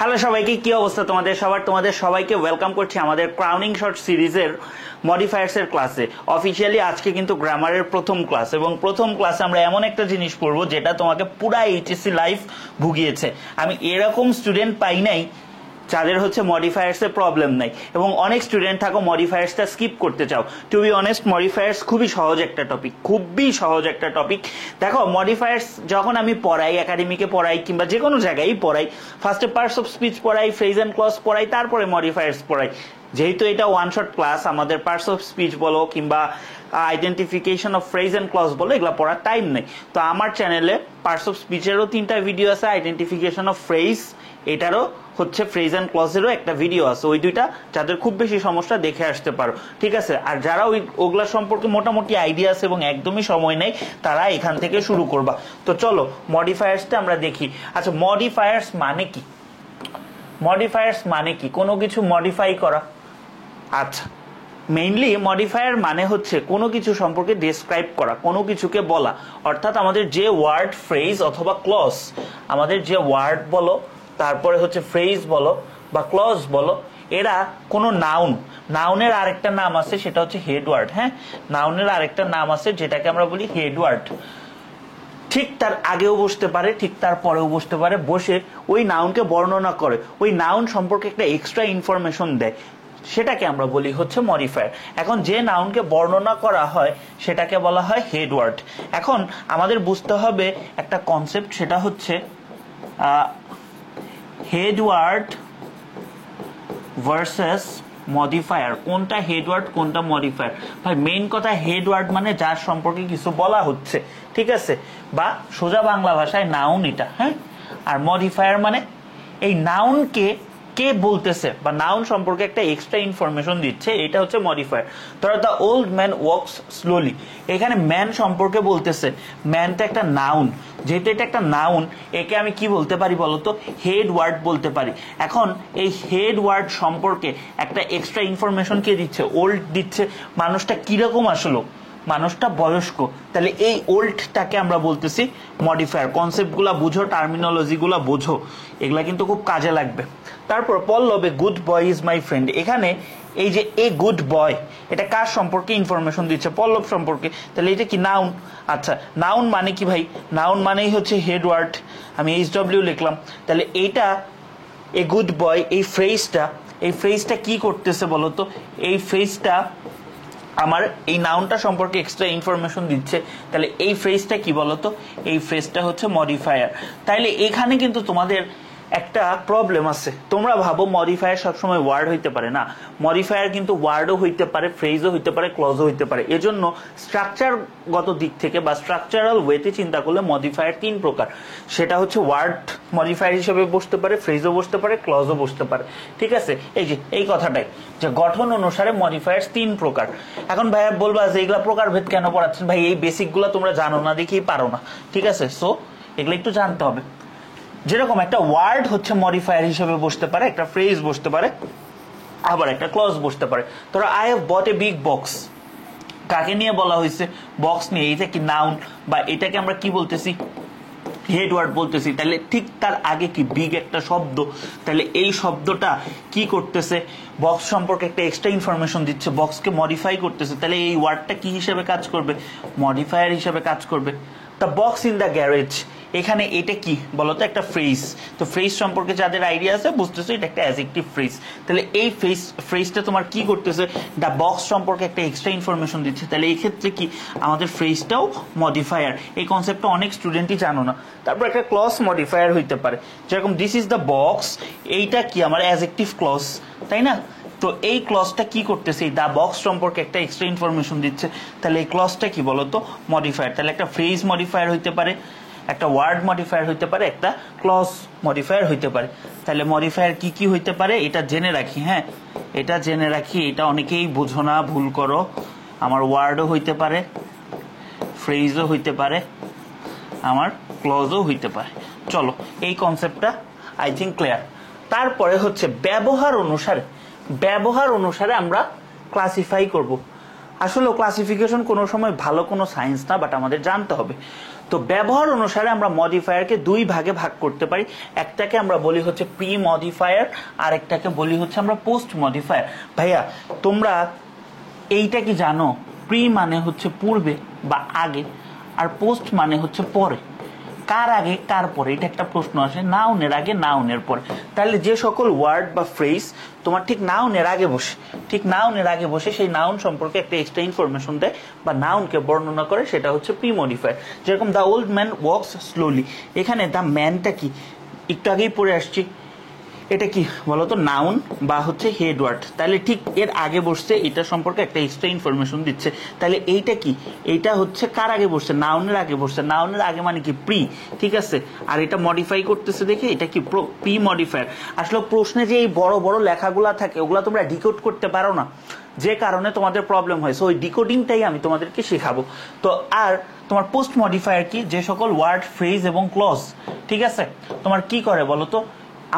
Hello সবাইকে, কি অবস্থা তোমাদের সবাইকে ওয়েলকাম করছি আমাদের ক্রাউনিং শর্ট সিরিজের মডিফায়ার্স এর ক্লাসে। অফিশিয়ালি আজকে কিন্তু গ্রামারের প্রথম ক্লাস, এবং প্রথম ক্লাসে আমরা এমন একটা জিনিস পড়বো যেটা তোমাকে পুরা এইচএসসি লাইফ ভুগিয়েছে। আমি এরকম স্টুডেন্ট পাই নাই যাদের হচ্ছে মডিফায়ার্স এর প্রবলেম নাই, এবং অনেক স্টুডেন্ট থাকো মডিফায়ার্সটা স্কিপ করতে চাও। টু বি অনেস্ট, মডিফায়ার্স খুবই সহজ একটা টপিক। দেখো, মডিফায়ার্স যখন আমি পড়াই, একাডেমিকে পড়াই কিংবা যে কোনো জায়গায় পড়াই, ফার্স্টে পার্টস অফ স্পিচ পড়াই, ফ্রেজ এন্ড ক্লজ পড়াই, তারপরে মডিফায়ার্স পড়াই। যেহেতু এটা ওয়ান শট ক্লাস, আমাদের পার্টস অফ স্পিচ বলো কিংবা identification of phrase and clause বলো, এগুলো পড়ার টাইম নেই। তো আমার চ্যানেলে পার্টস অফ স্পিচেরও 3টা ভিডিও আছে, আইডেন্টিফিকেশন অফ ফ্রেজ এটারও হচ্ছে ফ্রেজ এন্ড ক্লজেরও একটা ভিডিও আছে। ওই দুইটা যাদের খুব বেশি সমস্যা দেখে আসতে পারো, ঠিক আছে? আর যারা ওগুলা সম্পর্কে মোটামুটি আইডিয়া আছে এবং একদমই সময় নেই, তারা এখান থেকে শুরু করবা। তো চলো মডিফায়ার্সটা আমরা দেখি। আচ্ছা, মডিফায়ার্স মানে কি? কোনো কিছু মডিফাই করা। আচ্ছা, মেইনলি মডিফায়ার মানে হচ্ছে কোনো কিছু সম্পর্কে ডেসক্রাইব করা, কোনো কিছুকে বলা। অর্থাৎ আমাদের যে ওয়ার্ড, ফ্রেজ অথবা ক্লজ, আমাদের যে ওয়ার্ড বলো, তারপরে হচ্ছে ফ্রেজ বলো বা ক্লজ বলো, এরা কোনো নাউনের আরেকটা নাম আছে, সেটা হচ্ছে হেডওয়ার্ড। হ্যাঁ, নাউনের আরেকটা নাম আছে যেটাকে আমরা বলি হেডওয়ার্ড। ঠিক তার আগেও বসতে পারে, ঠিক তার পরেও বসতে পারে, বসে ওই নাউনকে বর্ণনা করে, ওই নাউন সম্পর্কে একটা এক্সট্রা ইনফরমেশন দেয়, সেটাকে আমরা বলি হচ্ছে মডিফায়ার। এখন যে নাউনকে বর্ণনা করা হয় সেটাকে বলা হয় হেডওয়ার্ড। এখন আমাদের বুঝতে হবে একটা কনসেপ্ট, সেটা হচ্ছে হেডওয়ার্ড ভার্সেস মডিফায়ার। কোনটা হেডওয়ার্ড, কোনটা মডিফায়ার? ভাই, মেইন কথা, হেডওয়ার্ড মানে যার সম্পর্কে কিছু বলা হচ্ছে, ঠিক আছে? বা সোজা বাংলা ভাষায় নাউন এটা। হ্যাঁ, আর মডিফায়ার মানে এই নাউনকে কে বলতেছে বা নাউন সম্পর্কে একটা এক্সট্রা ইনফরমেশন দিচ্ছে, এটা হচ্ছে মডিফায়ার। ধরো, the old man walks slowly, এখানে ম্যান সম্পর্কে বলতেছে। ম্যানটা একটা নাউন, যেহেতু এটা একটা নাউন, একে আমি কি বলতে পারি বলতো? হেড ওয়ার্ড বলতে পারি। এখন এই হেড ওয়ার্ড সম্পর্কে একটা এক্সট্রা ইনফরমেশন কে দিচ্ছে? ওল্ড দিচ্ছে। মানুষটা কিরকম আসলো? মানুষটা বয়স্ক। তাহলে এই ওল্ডটাকে আমরা বলতেছি মডিফায়ার। কনসেপ্টগুলা বুঝো, টার্মিনোলজিগুলা বোঝো, এগুলা কিন্তু খুব কাজে লাগবে। তারপর পল্লবে good boy is my friend, এখানে এই যে এ গুড বয়, এটা কার সম্পর্কে ইনফরমেশন দিচ্ছে? পল্লব সম্পর্কে। তাহলে এটা কি নাউন? আচ্ছা, নাউন মানে কি ভাই? নাউন মানেই হচ্ছে হেডওয়ার্ড। আমি HW লিখলাম। তাহলে এইটা এ গুড বয়, এই ফ্রেজটা কি করতেছে বলতো? এই ফ্রেজটা আমার এই নাউনটা সম্পর্কে এক্সট্রা ইনফরমেশন দিচ্ছে। তাহলে এই ফ্রেজটা কি বলতো? এই ফ্রেজটা হচ্ছে মডিফায়ার। তাইলে এখানে কিন্তু তোমাদের একটা প্রবলেম আছে। তোমরা ভাবো মডিফায়ার সবসময় ওয়ার্ড হইতে পারে না। মডিফায়ার কিন্তু ওয়ার্ডও হইতে পারে, ফ্রেজও হইতে পারে, ক্লজও হইতে পারে। এজন্য স্ট্রাকচারগত দিক থেকে বা স্ট্রাকচারাল ওয়েতে চিন্তা করলে মডিফায়ার 3 প্রকার। সেটা হচ্ছে ওয়ার্ড মডিফায়ার হিসেবে বসতে পারে, ফ্রেজও বসতে পারে, ক্লজও বসতে পারে, ঠিক আছে? এই যে এই কথাটাই, যে গঠন অনুসারে মডিফায়ার 3 প্রকার। এখন ভাইয়া বলবা যে এগুলা প্রকারভেদ কেন পড়াচ্ছেন ভাই? এই বেসিকগুলো তোমরা জানো না, দেখেই পারো না, ঠিক আছে? সো এগুলো একটু জানতে হবে। যেরকম একটা ওয়ার্ড হচ্ছে মডিফায়ার হিসেবে বসতে পারে, একটা ফ্রেজ বসতে পারে, আবার একটা ক্লজ বসতে পারে। ধরো, I have bought a big box, কাকে নিয়ে বলা হয়েছে? বক্স নিয়ে। এইটা কি নাউন, বা এটাকে আমরা কি বলতেছি? হেডওয়ার্ড বলতেছি। তাহলে ঠিক তার আগে কি বিগ একটা শব্দ, তাহলে এই শব্দটা কি করতেছে? বক্স সম্পর্কে একটা এক্সট্রা ইনফরমেশন দিচ্ছে, বক্সকে মডিফাই করতেছে। তাহলে এই ওয়ার্ডটা কি হিসেবে কাজ করবে? মডিফায়ার হিসেবে কাজ করবে। The box in the garage, এখানে এটা কি বলতো? একটা ফ্রেজ। তো ফ্রেজ সম্পর্কে যাদের আইডিয়া আছে বুঝতেছো এটা একটা অ্যাডজেক্টিভ ফ্রেজ। তাহলে এই ফ্রেজটা তোমার কি করতেছে? দ্য বক্স সম্পর্কে একটা এক্সট্রা ইনফরমেশন দিচ্ছে। তাহলে এই ক্ষেত্রে কি আমাদের ফ্রেজটাও মডিফায়ার। এই কনসেপ্টটা অনেক স্টুডেন্টই জানো না। তারপর একটা ক্লজ মডিফায়ার হইতে পারে, যেরকম দিস ইজ দ্য বক্স, এইটা কি আমার অ্যাডজেক্টিভ ক্লজ, তাই না? তো এই ক্লজটা কি করতেছে? এই দা বক্স সম্পর্কে একটা এক্সট্রা ইনফরমেশন দিচ্ছে। তাহলে এই ক্লজটা কি বলতো? মডিফায়ার। তাহলে একটা ফ্রেজ মডিফায়ার হইতে পারে, একটা ওয়ার্ড মডিফায়ার হইতে পারে, একটা ক্লজ মডিফায়ার হইতে পারে। তাহলে মডিফায়ার কি কি হইতে পারে এটা জেনে রাখি। হ্যাঁ, এটা জেনে রাখি, এটা অনেকেই বুঝো না, ভুল করো। আমার ওয়ার্ডও হইতে পারে, ফ্রেজও হইতে পারে, আমার ক্লজও হইতে পারে। চলো, এই কনসেপ্টটা আই থিঙ্ক ক্লিয়ার। তারপরে হচ্ছে ব্যবহার অনুসারে আমরা ক্লাসিফাই করব। আসলে ক্লাসিফিকেশন কোনো সময় ভালো কোনো সায়েন্স না, বাট আমাদের জানতে হবে। তো ব্যবহার অনুসারে আমরা মডিফায়ারকে দুই ভাগে ভাগ করতে পারি, একটাকে আমরা বলি হচ্ছে প্রি মডিফায়ার, আর একটাকে বলি হচ্ছে আমরা পোস্ট মডিফায়ার। ভাইয়া তোমরা এইটা কি জানো, প্রি মানে হচ্ছে পূর্বে বা আগে, আর পোস্ট মানে হচ্ছে পরে। কার আগে কার পরে, এটা একটা প্রশ্ন আসে, নাউনের আগে নাউনের পরে। তাহলে যে সকল ওয়ার্ড বা ফ্রেজ তোমার ঠিক নাউনের আগে বসে, ঠিক নাউনের আগে বসে সেই নাউন সম্পর্কে একটা এক্সট্রা ইনফরমেশন দেয় বা নাউনকে বর্ণনা করে, সেটা হচ্ছে প্রি মডিফায়ার। যেরকম the old man walks slowly, এখানে দ্য ম্যানটা কি একটু আগেই পড়ে আসছি, এটা কি বলতো, নাউন বা হচ্ছে হেড ওয়ার্ড। তাহলে ঠিক এর আগে বসছে, এটা সম্পর্কে একটা এক্সট্রা ইনফরমেশন দিচ্ছে। তাহলে এইটা কি, এইটা হচ্ছে কার আগে বসছে, নাউনের আগে বসছে। নাউনের আগে মানে কি প্রি, ঠিক আছে। আর এটা মডিফাই করতেছে দেখে এটা কি প্রি মডিফায়ার। আসলে প্রশ্নে যে এই বড় বড় লেখাগুলা থাকে ওগুলা তোমরা ডিকোড করতে পারো না, যে কারণে তোমাদের প্রবলেম হয়। সো ওই ডিকোডিংটাই আমি তোমাদেরকে শেখাবো। তো আর তোমার পোস্ট মডিফায়ার কি, যে সকল ওয়ার্ড ফ্রেজ এবং ক্লজ, ঠিক আছে, তোমার কি করে বলো তো,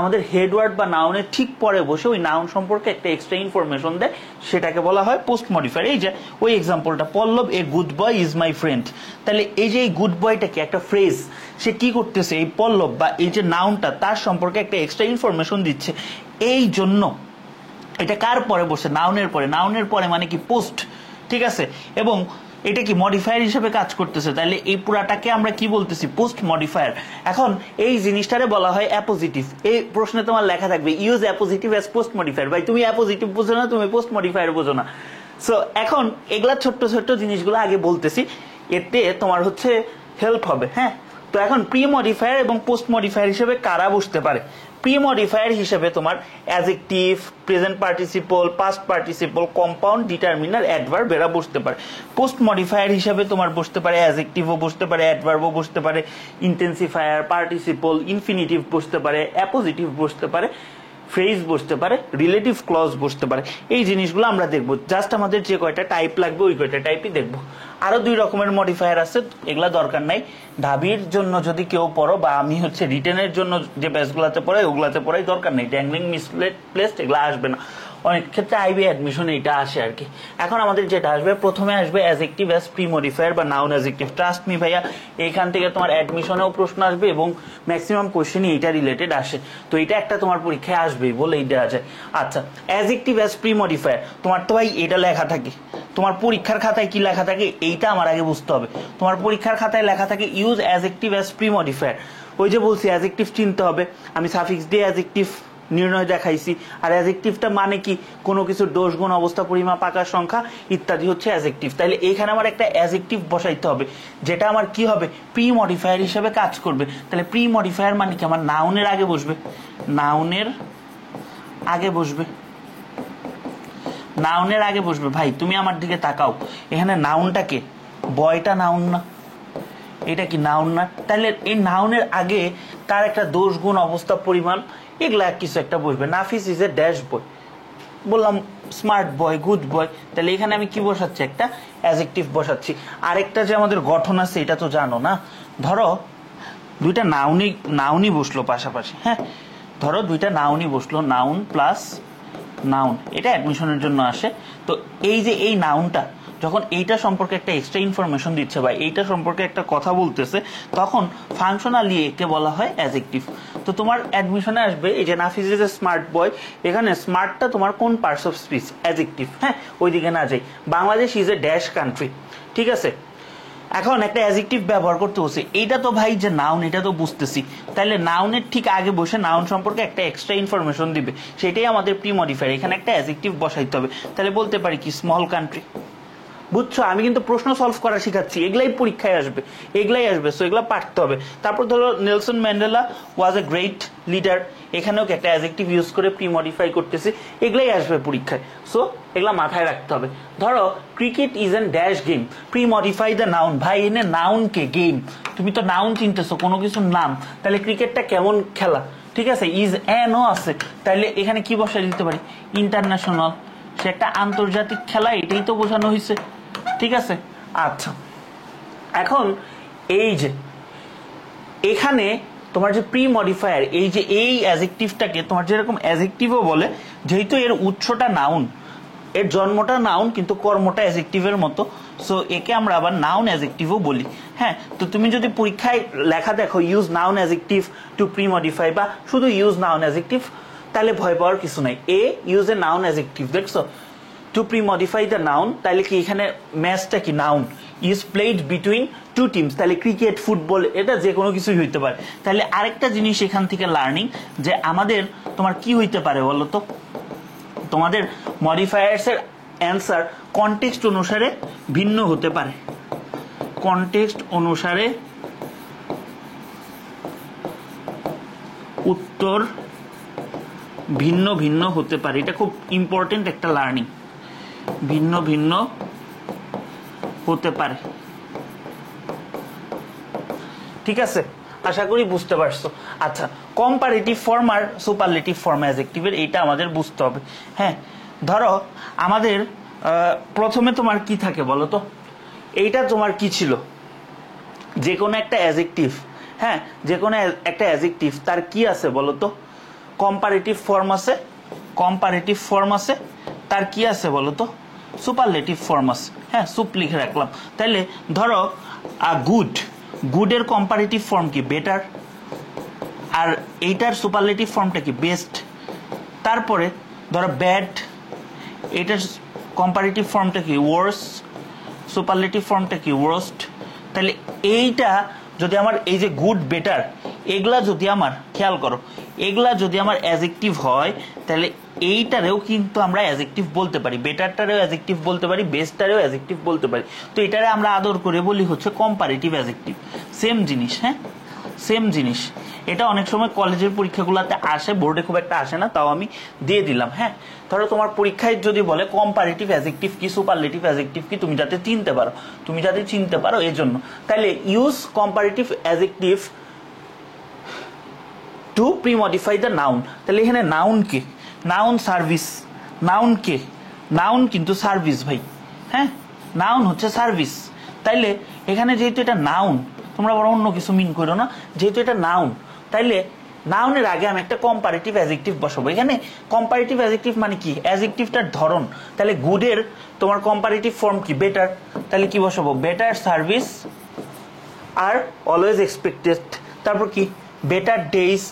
আমাদের হেডওয়ার্ড বা নাউনের ঠিক পরে বসে ওই নাউন সম্পর্কে একটা এক্সট্রা ইনফরমেশন দেয়, সেটাকে বলা হয় পোস্ট মডিফায়ার। এই যে ওই এক্সাম্পলটা, Pallab a good boy is my friend. তাহলে এই যে এই গুড বয়টা কি একটা ফ্রেজ, সে কি করতেছে, এই পল্লব বা এই যে নাউনটা তার সম্পর্কে একটা এক্সট্রা ইনফরমেশন দিচ্ছে। এই জন্য এটা কার পরে বসে, নাউনের পরে। নাউনের পরে মানে কি পোস্ট, ঠিক আছে। এবং এটা কি মডিফায়ার হিসেবে কাজ করতেছে। তাহলে এই পুরাটাকে আমরা কি বলতেছি, পোস্ট মডিফায়ার। এখন এই জিনিসটারে বলা হয় অ্যাপোজিটিভ। এই প্রশ্নে তোমার লেখা থাকবে use appositive as post modifier. ভাই তুমি অ্যাপোজিটিভ বোঝো না, তুমি পোস্ট মডিফায়ার বোঝো না। সো এখন এগুলা ছোট্ট ছোট্ট জিনিসগুলো আগে বলতেছি, এতে তোমার হচ্ছে হেল্প হবে। হ্যাঁ, তো এখন প্রি মডিফায়ার এবং পোস্ট মডিফায়ার হিসেবে কারা বসতে পারে। প্রি মডিফায়ার হিসেবে তোমার adjective, present participle, past participle, compound, determiner, adverb এরা বসতে পারে। পোস্ট মডিফায়ার হিসেবে তোমার বসতে পারে অ্যাডজেক্টিভও বসতে পারে, অ্যাডভার্বও বসতে পারে, ইন্টেন্সিফায়ার, পার্টিসিপল, ইনফিনিটিভ বসতে পারে, অ্যাপোজিটিভ বসতে পারে, ফ্রেজ বসতে পারে, রিলেটিভ ক্লজ বসতে পারে। এই জিনিসগুলো আমরা দেখবো। জাস্ট আমাদের যে কয়টা টাইপ লাগবে ওই কয়টা টাইপই দেখবো। আরো দুই রকমের মডিফায়ার আছে, এগুলা দরকার নাই। ঢাবির জন্য যদি কেউ পড়ো বা আমি হচ্ছে রিটেনের জন্য যে ব্যাচগুলাতে পড়াই ওগুলাতে পড়াই, দরকার নেই। ড্যাংলিং, মিসপ্লেসড এগুলা আসবে না। অনেক ক্ষেত্রে আইবি অ্যাডমিশনে এটা আসে আর কি। এখন আমাদের যেটা আসবে, প্রথমে আসবে অ্যাডজেক্টিভ অ্যাজ প্রি মডিফায়ার বা নাউন অ্যাডজেক্টিভ। ট্রাস্ট মি ভাইয়া, এইখান থেকে তোমার অ্যাডমিশনেও প্রশ্ন আসবে এবং ম্যাক্সিমাম কোশ্চেনই এটা রিলেটেড আসে। তো এটা একটা তোমার পরীক্ষায় আসবেই বলেই দেওয়া যায়। আচ্ছা, অ্যাডজেক্টিভ অ্যাজ প্রি মডিফায়ার, তোমার তো ভাই এটা লেখা থাকে, তোমার পরীক্ষার খাতায় কি লেখা থাকে এইটা আমার আগে বুঝতে হবে। তোমার পরীক্ষার খাতায় লেখা থাকে use adjective as pre modifier. ওই যে বলছি অ্যাডজেক্টিভ চিনতে হবে, আমি সাফিক্স দিয়ে অ্যাডজেক্টিভ নির্ণয় দেখাইছি। আর অ্যাডজেক্টিভটা মানে কি, কোনো কিছু দোষ, গুণ, অবস্থা, পরিমাপ, আকার, সংখ্যা ইত্যাদি হচ্ছে অ্যাডজেক্টিভ। তাহলে এইখানে আমার একটা অ্যাডজেক্টিভ বসাইতে হবে, যেটা আমার কি হবে, প্রি মডিফায়ার হিসেবে কাজ করবে। তাহলে প্রি মডিফায়ার মানে কি, আমার নাউনের আগে বসবে, নাউনের আগে বসবে, নাউনের আগে বসবে। ভাই তুমি আমার দিকে তাকাও, এখানে নাউনটাকে, বয়টা নাউন না, এটা কি নাউন না? তাহলে এই নাউনের আগে তার একটা দোষ, গুণ, অবস্থা, পরিমাণ এগুলা কিছু একটা বসবে। নাফিস ইজ এ ড্যাশ বয়, বললাম স্মার্ট বয়, গুড বয়। তাহলে এখানে আমি কি বসাচ্ছি, একটা অ্যাডজেক্টিভ বসাচ্ছি। আরেকটা যে আমাদের গঠন আছে এটা তো জানো না, ধরো দুইটা নাউনই বসলো পাশাপাশি। হ্যাঁ, ধরো দুইটা নাউনই বসলো, নাউন প্লাস নাউন, এটা অ্যাডমিশনের জন্য আসে। তো এই যে এই নাউনটা যখন এইটা সম্পর্কে একটা এক্সট্রা ইনফরমেশন দিচ্ছে বা এইটা সম্পর্কে একটা কথা বলতেছে, তখন ফাংশনালি একে বলা হয় অ্যাডজেক্টিভ। তো তোমার অ্যাডমিশনে আসবে এই যে নাফিস ইজ এ স্মার্ট বয়, এখানে স্মার্টটা তোমার কোন পার্টস অফ স্পিচ, অ্যাডজেক্টিভ। হ্যাঁ, ওইদিকে না যাই, Bangladesh is a dash country, ঠিক আছে। এখন একটা অ্যাডজেক্টিভ ব্যবহার করতে বসে, এইটা তো ভাই যে নাউন এটা তো বুঝতেছি। তাহলে নাউনের ঠিক আগে বসে নাউন সম্পর্কে একটা এক্সট্রা ইনফরমেশন দিবে, সেটাই আমাদের প্রি মডিফায়ার। এখানে একটা অ্যাডজেক্টিভ বসাইতে হবে। তাহলে বলতে পারি কি, স্মল কান্ট্রি। বুঝছো, আমি কিন্তু প্রশ্ন সলভ করা শিখাচ্ছি, এগুলাই পরীক্ষায় আসবে, এগুলাই আসবে। সো এগুলা পারতে হবে। তারপর ধরো Nelson Mandela was a great leader, এখানেও একটা অ্যাডজেক্টিভ ইউজ করে প্রি মডিফাই করতেছি, এগুলাই আসবে পরীক্ষায়। সো এগুলা মাথায় রাখতে হবে। ধরো cricket is an dash game, pre modify the noun. ভাই এনে নাউনকে গেম, তুমি তো নাউন চিনতেছো, কোনো কিছুর নাম। তাহলে ক্রিকেটটা কেমন খেলা, ঠিক আছে, ইজ এনও আছে, তাহলে এখানে কি বসাই দিতে পারি, ইন্টারন্যাশনাল, সে একটা আন্তর্জাতিক খেলা, এটাই তো বোঝানো হয়েছে, ঠিক আছে। আচ্ছা, এখন এই যে এখানে তোমার যে প্রি মডিফায়ার, এই যে এই অ্যাডজেক্টিভটাকে তোমার যেরকম অ্যাডজেক্টিভও বলে, যেহেতু এর উৎসটা নাউন, এর জন্মটা নাউন কিন্তু কর্মটা অ্যাডজেক্টিভের মতো, সো একে আমরা আবার নাউন অ্যাডজেক্টিভও বলি। হ্যাঁ, তো তুমি যদি পরীক্ষায় লেখা দেখো use noun adjective to premodify বা শুধু ইউজ নাউন অ্যাডজেক্টিভ, তাহলে ভয় পাওয়ার কিছু নাই। A use a noun adjective, দেখছো, টু প্রিমডিফাই দ্য নাউন, তাহলে কি এখানে ম্যাচটা কি noun, is played between two teams, তাহলে ক্রিকেট ফুটবল এটা যে কোনো কিছুই হইতে পারে। তাহলে আরেকটা জিনিস এখান থেকে লার্নিং, যে আমাদের তোমার কি হইতে পারে বলো তো, তোমাদের মডিফায়ার্স এর অ্যান্সার কনটেক্সট অনুসারে ভিন্ন হতে পারে, কনটেক্সট অনুসারে উত্তর ভিন্ন ভিন্ন হতে পারে। এটা খুব ইম্পর্টেন্ট একটা লার্নিং, ভিন্ন ভিন্ন হতে পারে। ঠিক আছে, আশা করি বুঝতে পারছো। আচ্ছা, কম্পারেটিভ ফর্ম আর সুপারলেটিভ ফর্ম অ্যাডজেক্টিভের এইটা আমাদের বুঝতে হবে। হ্যাঁ, ধরো আমাদের প্রথমে তোমার কি থাকে বলো তো, এইটা তোমার কি ছিল, যে কোনো একটা অ্যাডজেক্টিভ, হ্যাঁ, যে কোনো একটা অ্যাডজেক্টিভ তার কি আছে বলো তো, কম্পারেটিভ ফর্ম আছে, কম্পারেটিভ ফর্ম আছে, তার কি আছে বলো তো, সুপারলেটিভ ফর্ম আছে। হ্যাঁ, সুপ লিখে রাখলাম। তাহলে ধরো গুড, গুডের কম্পারেটিভ ফর্ম কি, বেটার, আর এইটার সুপারলেটিভ ফর্মটা কি, বেস্ট। তারপরে ধরো ব্যাড, এটার কম্পারেটিভ ফর্মটা কি, ওয়ার্স, সুপারলেটিভ ফর্মটা কি, ওয়ার্স্ট। তাহলে এইটা যদি আমার এই যে গুড বেটার এগুলা যদি আমার খেয়াল করো, এগুলা যদি আমার অ্যাডজেক্টিভ হয়, তাহলে এইটারেও কিন্তু আমরা অ্যাডজেক্টিভ বলতে পারি, বেটারটারেও অ্যাডজেক্টিভ বলতে পারি, বেস্টটারেও অ্যাডজেক্টিভ বলতে পারি। তো এটারে আমরা আদর করে বলি হচ্ছে কম্পারেটিভ অ্যাডজেক্টিভ। সেম জিনিস, হ্যাঁ, সেম জিনিস। এটা অনেক সময় কলেজের পরীক্ষাগুলোতে আসে, বোর্ডে খুব একটা আসে না, তাও আমি দিয়ে দিলাম। হ্যাঁ, ধরো তোমার পরীক্ষায় যদি বলে কম্পারেটিভ অ্যাডজেক্টিভ কি, সুপারলেটিভ অ্যাডজেক্টিভ কি, তুমি যাতে চিনতে পারো, তুমি যাতে চিনতে পারো এই জন্য, তাহলে use comparative adjective to premodify the noun. তাহলে এখানে নাউন কে, নাউন সার্ভিস, নাউন কে, নাউন কিন্তু সার্ভিস ভাই। হ্যাঁ, নাউন হচ্ছে সার্ভিস। তাইলে এখানে যেহেতু এটা নাউন, তোমরা বড় অন্য কিছু মিন করো না, যেহেতু এটা নাউন, তাইলে নাউনের আগে আমি একটা কম্পারেটিভ অ্যাডজেক্টিভ বসাবো। এখানে কম্পারেটিভ অ্যাডজেক্টিভ মানে কি, অ্যাডজেক্টিভটার ধরন। তাহলে গুডের তোমার কম্পারেটিভ ফর্ম কি, বেটার, তাহলে কি বসাবো, better service are always expected. তারপর কি, বেটার ডেইজ,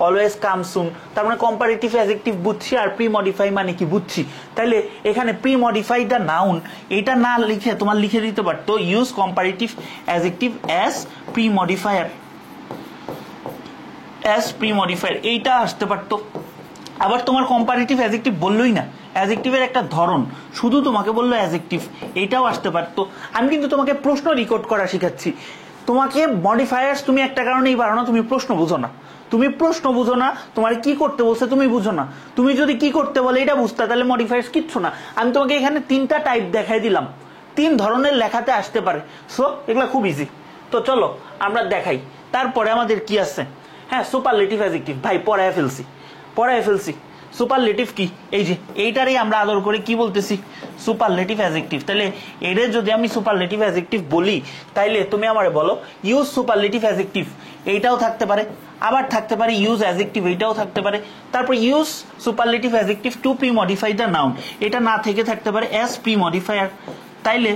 অলওয়েজ কাম সুন। তার মানে কম্পারেটিভ অ্যাডজেক্টিভ বুঝছি, আর প্রি মডিফাই মানে কি বুঝছি। তাহলে এখানে প্রি মডিফাই দ্য নাউন, এটা না লিখে তোমার লিখে দিতে পারতো use comparative adjective as pre modifier, as pre modifier, এইটা আসতে পারতো। আবার তোমার কম্পারেটিভ অ্যাডজেক্টিভ বললোই না, অ্যাডজেক্টিভের একটা ধরন, শুধু তোমাকে বললো অ্যাডজেক্টিভ, এইটাও আসতে পারতো। আমি কিন্তু তোমাকে প্রশ্ন রেকর্ড করা শিখাচ্ছি। তোমাকে মডিফায়ার্স তুমি একটা কারণেই পারো না, তুমি প্রশ্ন বুঝো না, তুমি প্রশ্ন বুঝো না, তোমার কি করতে বলছে তুমি বুঝো না। তুমি যদি কি করতে বলে এটা বুঝতে, তাহলে মডিফায়ার্স কিচ্ছু না। আমি তোমাকে এখানে 3টা টাইপ দেখাই দিলাম, 3 ধরনের লেখাতে আসতে পারে। সো এগুলা খুব ইজি। তো চলো আমরা দেখাই। তারপরে আমাদের কি আছে, হ্যাঁ, সুপারলেটিভ অ্যাডজেক্টিভ। ভাই পড়ায় ফেলছি। সুপারলেটিভ কি, এই যে এইটারই আমরা আদর করে কি বলতেছি, সুপারলেটিভ অ্যাডজেক্টিভ। তাহলে এদের যদি আমি সুপারলেটিভ অ্যাডজেক্টিভ বলি, তাইলে তুমি আমারে বলো ইউজ সুপারলেটিভ অ্যাডজেক্টিভ, এইটাও থাকতে পারে, আবার থাকতে পারে ইউজ অ্যাডজেক্টিভ, এইটাও থাকতে পারে। তারপর use superlative adjective to pre modify the noun, এটা না থেকে থাকতে পারে অ্যাজ প্রি মডিফায়ার। তাইলে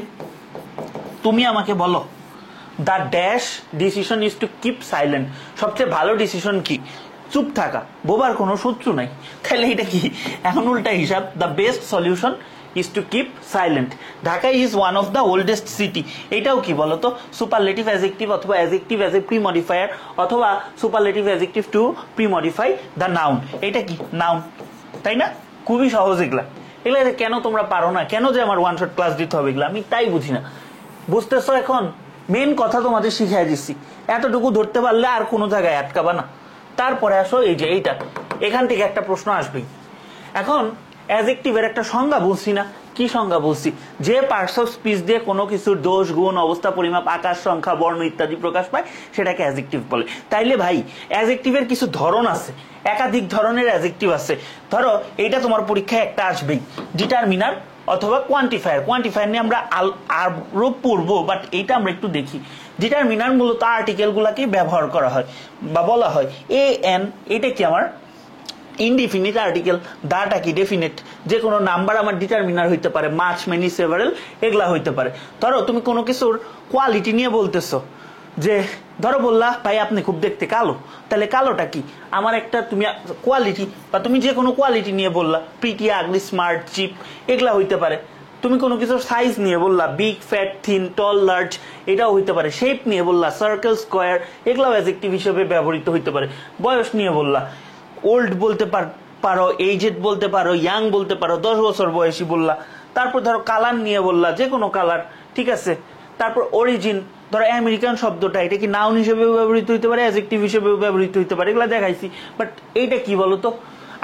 তুমি আমাকে বলো the dash decision is to keep silent, সবচেয়ে ভালো ডিসিশন কি, চুপ থাকা, বোবার কোনো শত্রু নাই। তাহলে এটা কি, এখন উল্টা হিসাব, the best solution is to keep silent. Dhaka is one of the oldest city, এটাও কি বলতো, সুপারলেটিভ অ্যাডজেক্টিভ অথবা adjective as a premodifier, অথবা superlative adjective to pre modify the noun. এটা কি, নাউন, তাই না? খুবই সহজ এগুলা। এগুলা কেন তোমরা পারো না, কেন যে আমার ওয়ান শট ক্লাস দিতে হবে, এগুলা আমি তাই বুঝি না। বুঝতেছো? এখন মেন কথা তোমাদের শিখিয়ে দিচ্ছি, এতটুকু ধরতে পারলে আর কোনো জায়গায় আটকাবা না। তারপরে আসো এই যে এইটা, এখান থেকে একটা প্রশ্ন আসবেই। এখন অ্যাডজেক্টিভের একটা সংজ্ঞা বলছি না, কি সংজ্ঞা বলছি, যে পার্টস অফ স্পিচ দিয়ে কোনো কিছুর দোষ গুণ অবস্থা পরিমাপ আকার সংখ্যা বর্ণ ইত্যাদি প্রকাশ পায় সেটাকে অ্যাডজেক্টিভ বলে। তাইলে ভাই অ্যাডজেক্টিভের কিছু ধরন আছে, একাধিক ধরনের অ্যাডজেক্টিভ আছে। ধরো এইটা তোমার পরীক্ষায় একটা আসবেই, ডিটারমিনার অথবা কোয়ান্টিফায়ার। কোয়ান্টিফায়ার নিয়ে আমরা আরো পড়বো, বাট এইটা আমরা একটু দেখি। ডিটারমিনার মূলত আর্টিকেল গুলাকে ব্যবহার করা হয় বা বলা হয়। এ এন, এটা কি আমার ইনডিফিনিট আর্টিকেল, দাটা কি ডেফিনিট, যে কোনো নাম্বার আমার ডিটারমিনার হইতে পারে, মাচ, মেনি, সেভারেল, এগুলা হইতে পারে। ধরো তুমি কোনো কিছুর কোয়ালিটি নিয়ে বলতেছো, যে ধরো বললা ভাই আপনি খুব দেখতে কালো, তাহলে কালোটা কি আমার একটা তুমি কোয়ালিটি, বা তুমি যে কোনো কোয়ালিটি নিয়ে বললা, প্রিটি, আগলি, স্মার্ট, চিপ, এগুলা হইতে পারে। তুমি কোনো কিছুর সাইজ নিয়ে বললা, বিগ, ফ্যাট, থিন, টল, লার্জ, এটাও হইতে পারে। শেপ নিয়ে বললা, সার্কেল, স্কোয়ার, এগুলাও অ্যাডজেক্টিভ হিসেবে ব্যবহৃত হইতে পারে। বয়স নিয়ে বললা, ওল্ড বলতে পারো, এজেড বলতে পারো, ইয়াং বলতে পারো, 10 বছর বয়সী বললা। তারপর ধরো কালার নিয়ে বললা, যে কোনো কালার, ঠিক আছে। তারপর অরিজিন, ধরো আমেরিকান শব্দটা, এটা কি নাউন হিসেবেও ব্যবহৃত হইতে পারে, অ্যাডজেক্টিভ হিসেবেও ব্যবহৃত হইতে পারে, এগুলা দেখাইছি। বাট এইটা কি বলতো,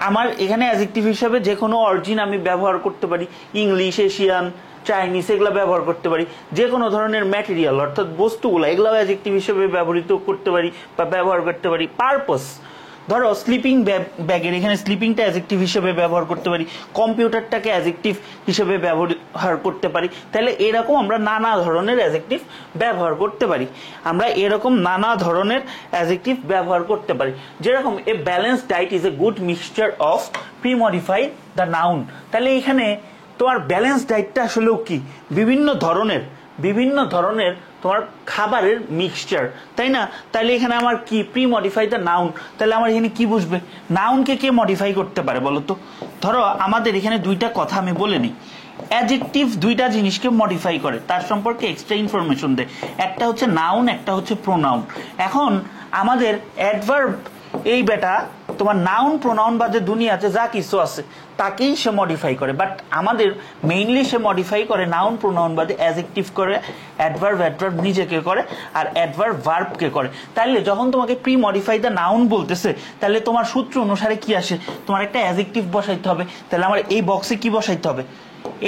আমার এখানে অ্যাডজেক্টিভ হিসেবে যে কোনো অরিজিন আমি ব্যবহার করতে পারি, ইংলিশ, এশিয়ান, চাইনিজ, এগুলা ব্যবহার করতে পারি। যে কোনো ধরনের ম্যাটেরিয়াল অর্থাৎ বস্তুগুলা, এগুলাও অ্যাডজেক্টিভ হিসেবে ব্যবহৃত করতে পারি বা ব্যবহার করতে পারি। পারপস, ধরো স্লিপিং ব্যাগের এখানে স্লিপিংটা অ্যাডজেক্টিভ হিসেবে ব্যবহার করতে পারি, কম্পিউটারটাকে অ্যাডজেক্টিভ হিসেবে ব্যবহার করতে পারি। তাহলে এরকম আমরা নানা ধরনের অ্যাডজেক্টিভ ব্যবহার করতে পারি, আমরা এরকম নানা ধরনের অ্যাডজেক্টিভ ব্যবহার করতে পারি। যেরকম a balanced diet is a good mixture of premodify the noun. তাহলে এখানে তোমার ব্যালেন্সড ডায়েটটা আসলেও কি, বিভিন্ন ধরনের তোমার খাবারের মিক্সচার, তাই না? তাহলে এখানে আমার কি, প্রি মডিফাই দ্য নাউন। তাহলে আমার এখানে কি বুঝবে, নাউনকে কে মডিফাই করতে পারে বলো তো? ধরো আমাদের এখানে দুইটা কথা আমি বলে নিই। অ্যাডজেক্টিভ দুইটা জিনিসকে মডিফাই করে, তার সম্পর্কে এক্সট্রা ইনফরমেশন দেয়। একটা হচ্ছে নাউন, একটা হচ্ছে প্রোনাউন। এখন আমাদের অ্যাডভার্ব, এই বেটা তোমার নাউন প্রোনাউন বাদে দুনিয়াতে যা কিছু আছে তাকেই সে মডিফাই করে। বাট আমাদের মেইনলি সে মডিফাই করে নাউন প্রোনাউন বাদে অ্যাডজেক্টিভ করে, অ্যাডভার্ব নিজেকে করে, আর অ্যাডভার্ব ভার্বকে করে। তাহলে যখন তোমাকে প্রি মডিফাই দ্য নাউন বলতেছে, তাহলে তোমার সূত্র অনুসারে কি আসে, তোমার একটা অ্যাডজেক্টিভ বসাইতে হবে। তাহলে আমার এই বক্সে কি বসাইতে হবে,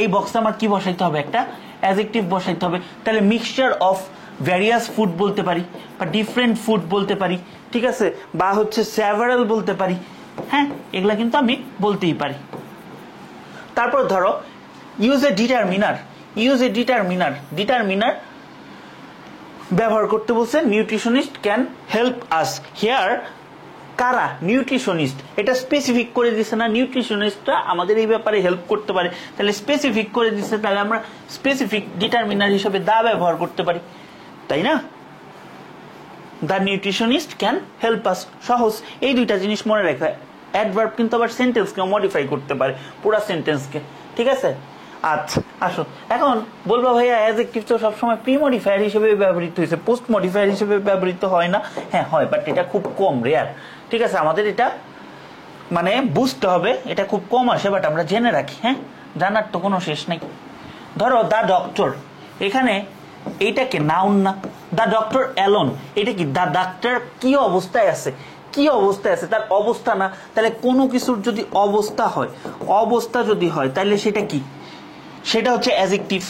এই বক্সে আমার কি বসাইতে হবে, একটা অ্যাডজেক্টিভ বসাইতে হবে। তাহলে মিক্সচার অফ ভ্যারিয়াস ফুড বলতে পারি, বা ডিফারেন্ট ফুড বলতে পারি, ঠিক আছে, বা হচ্ছে সেভারাল বলতে পারি। হ্যাঁ, এগুলা কিন্তু আমি বলতেই পারি। তারপর ধরো ইউজ এ ডিটারমিনার, ডিটারমিনার ব্যবহার করতে বলছে। Nutritionist can help us. Here কারা, নিউট্রিশনিস্ট, এটা স্পেসিফিক করে দিচ্ছে না, নিউট্রিশনিস্টরা আমাদের এই ব্যাপারে হেল্প করতে পারে। তাহলে স্পেসিফিক করে দিচ্ছে, তাহলে আমরা স্পেসিফিক ডিটারমিনার হিসেবে দা ব্যবহার করতে পারি, তাই না? The nutritionist can help us, সহজ। এই দুইটা জিনিস মনে রাখা। অ্যাডভার্ব কিন্তু আবার সেন্টেন্সকে মডিফাই করতে পারে, পুরো সেন্টেন্সকে, ঠিক আছে। আচ্ছা আসো, এখন বলবো ভাইয়া অ্যাডজেক্টিভ তো সবসময় প্রি মডিফায়ার হিসেবে ব্যবহৃত হয়েছে, পোস্ট মডিফায়ার হিসেবে ব্যবহৃত হয় না। হ্যাঁ হয়, বাট এটা খুব কম, রেয়ার, ঠিক আছে। আমাদের এটা মানে বুঝতে হবে, এটা খুব কম আসে, বাট আমরা জেনে রাখি। হ্যাঁ, জানার তো কোনো শেষ নেই। ধরো দ্য ডক্টর, এখানে এইটাকে নাউন না, দ্য ডক্টর অ্যালোন, এটা কি, দ্য ডাক্তার কি অবস্থায় আছে, তার অবস্থা না। তাহলে কোনো কিছুর যদি অবস্থা যদি হয় তাহলে সেটা কি, সেটা হচ্ছে অ্যাডজেক্টিভ।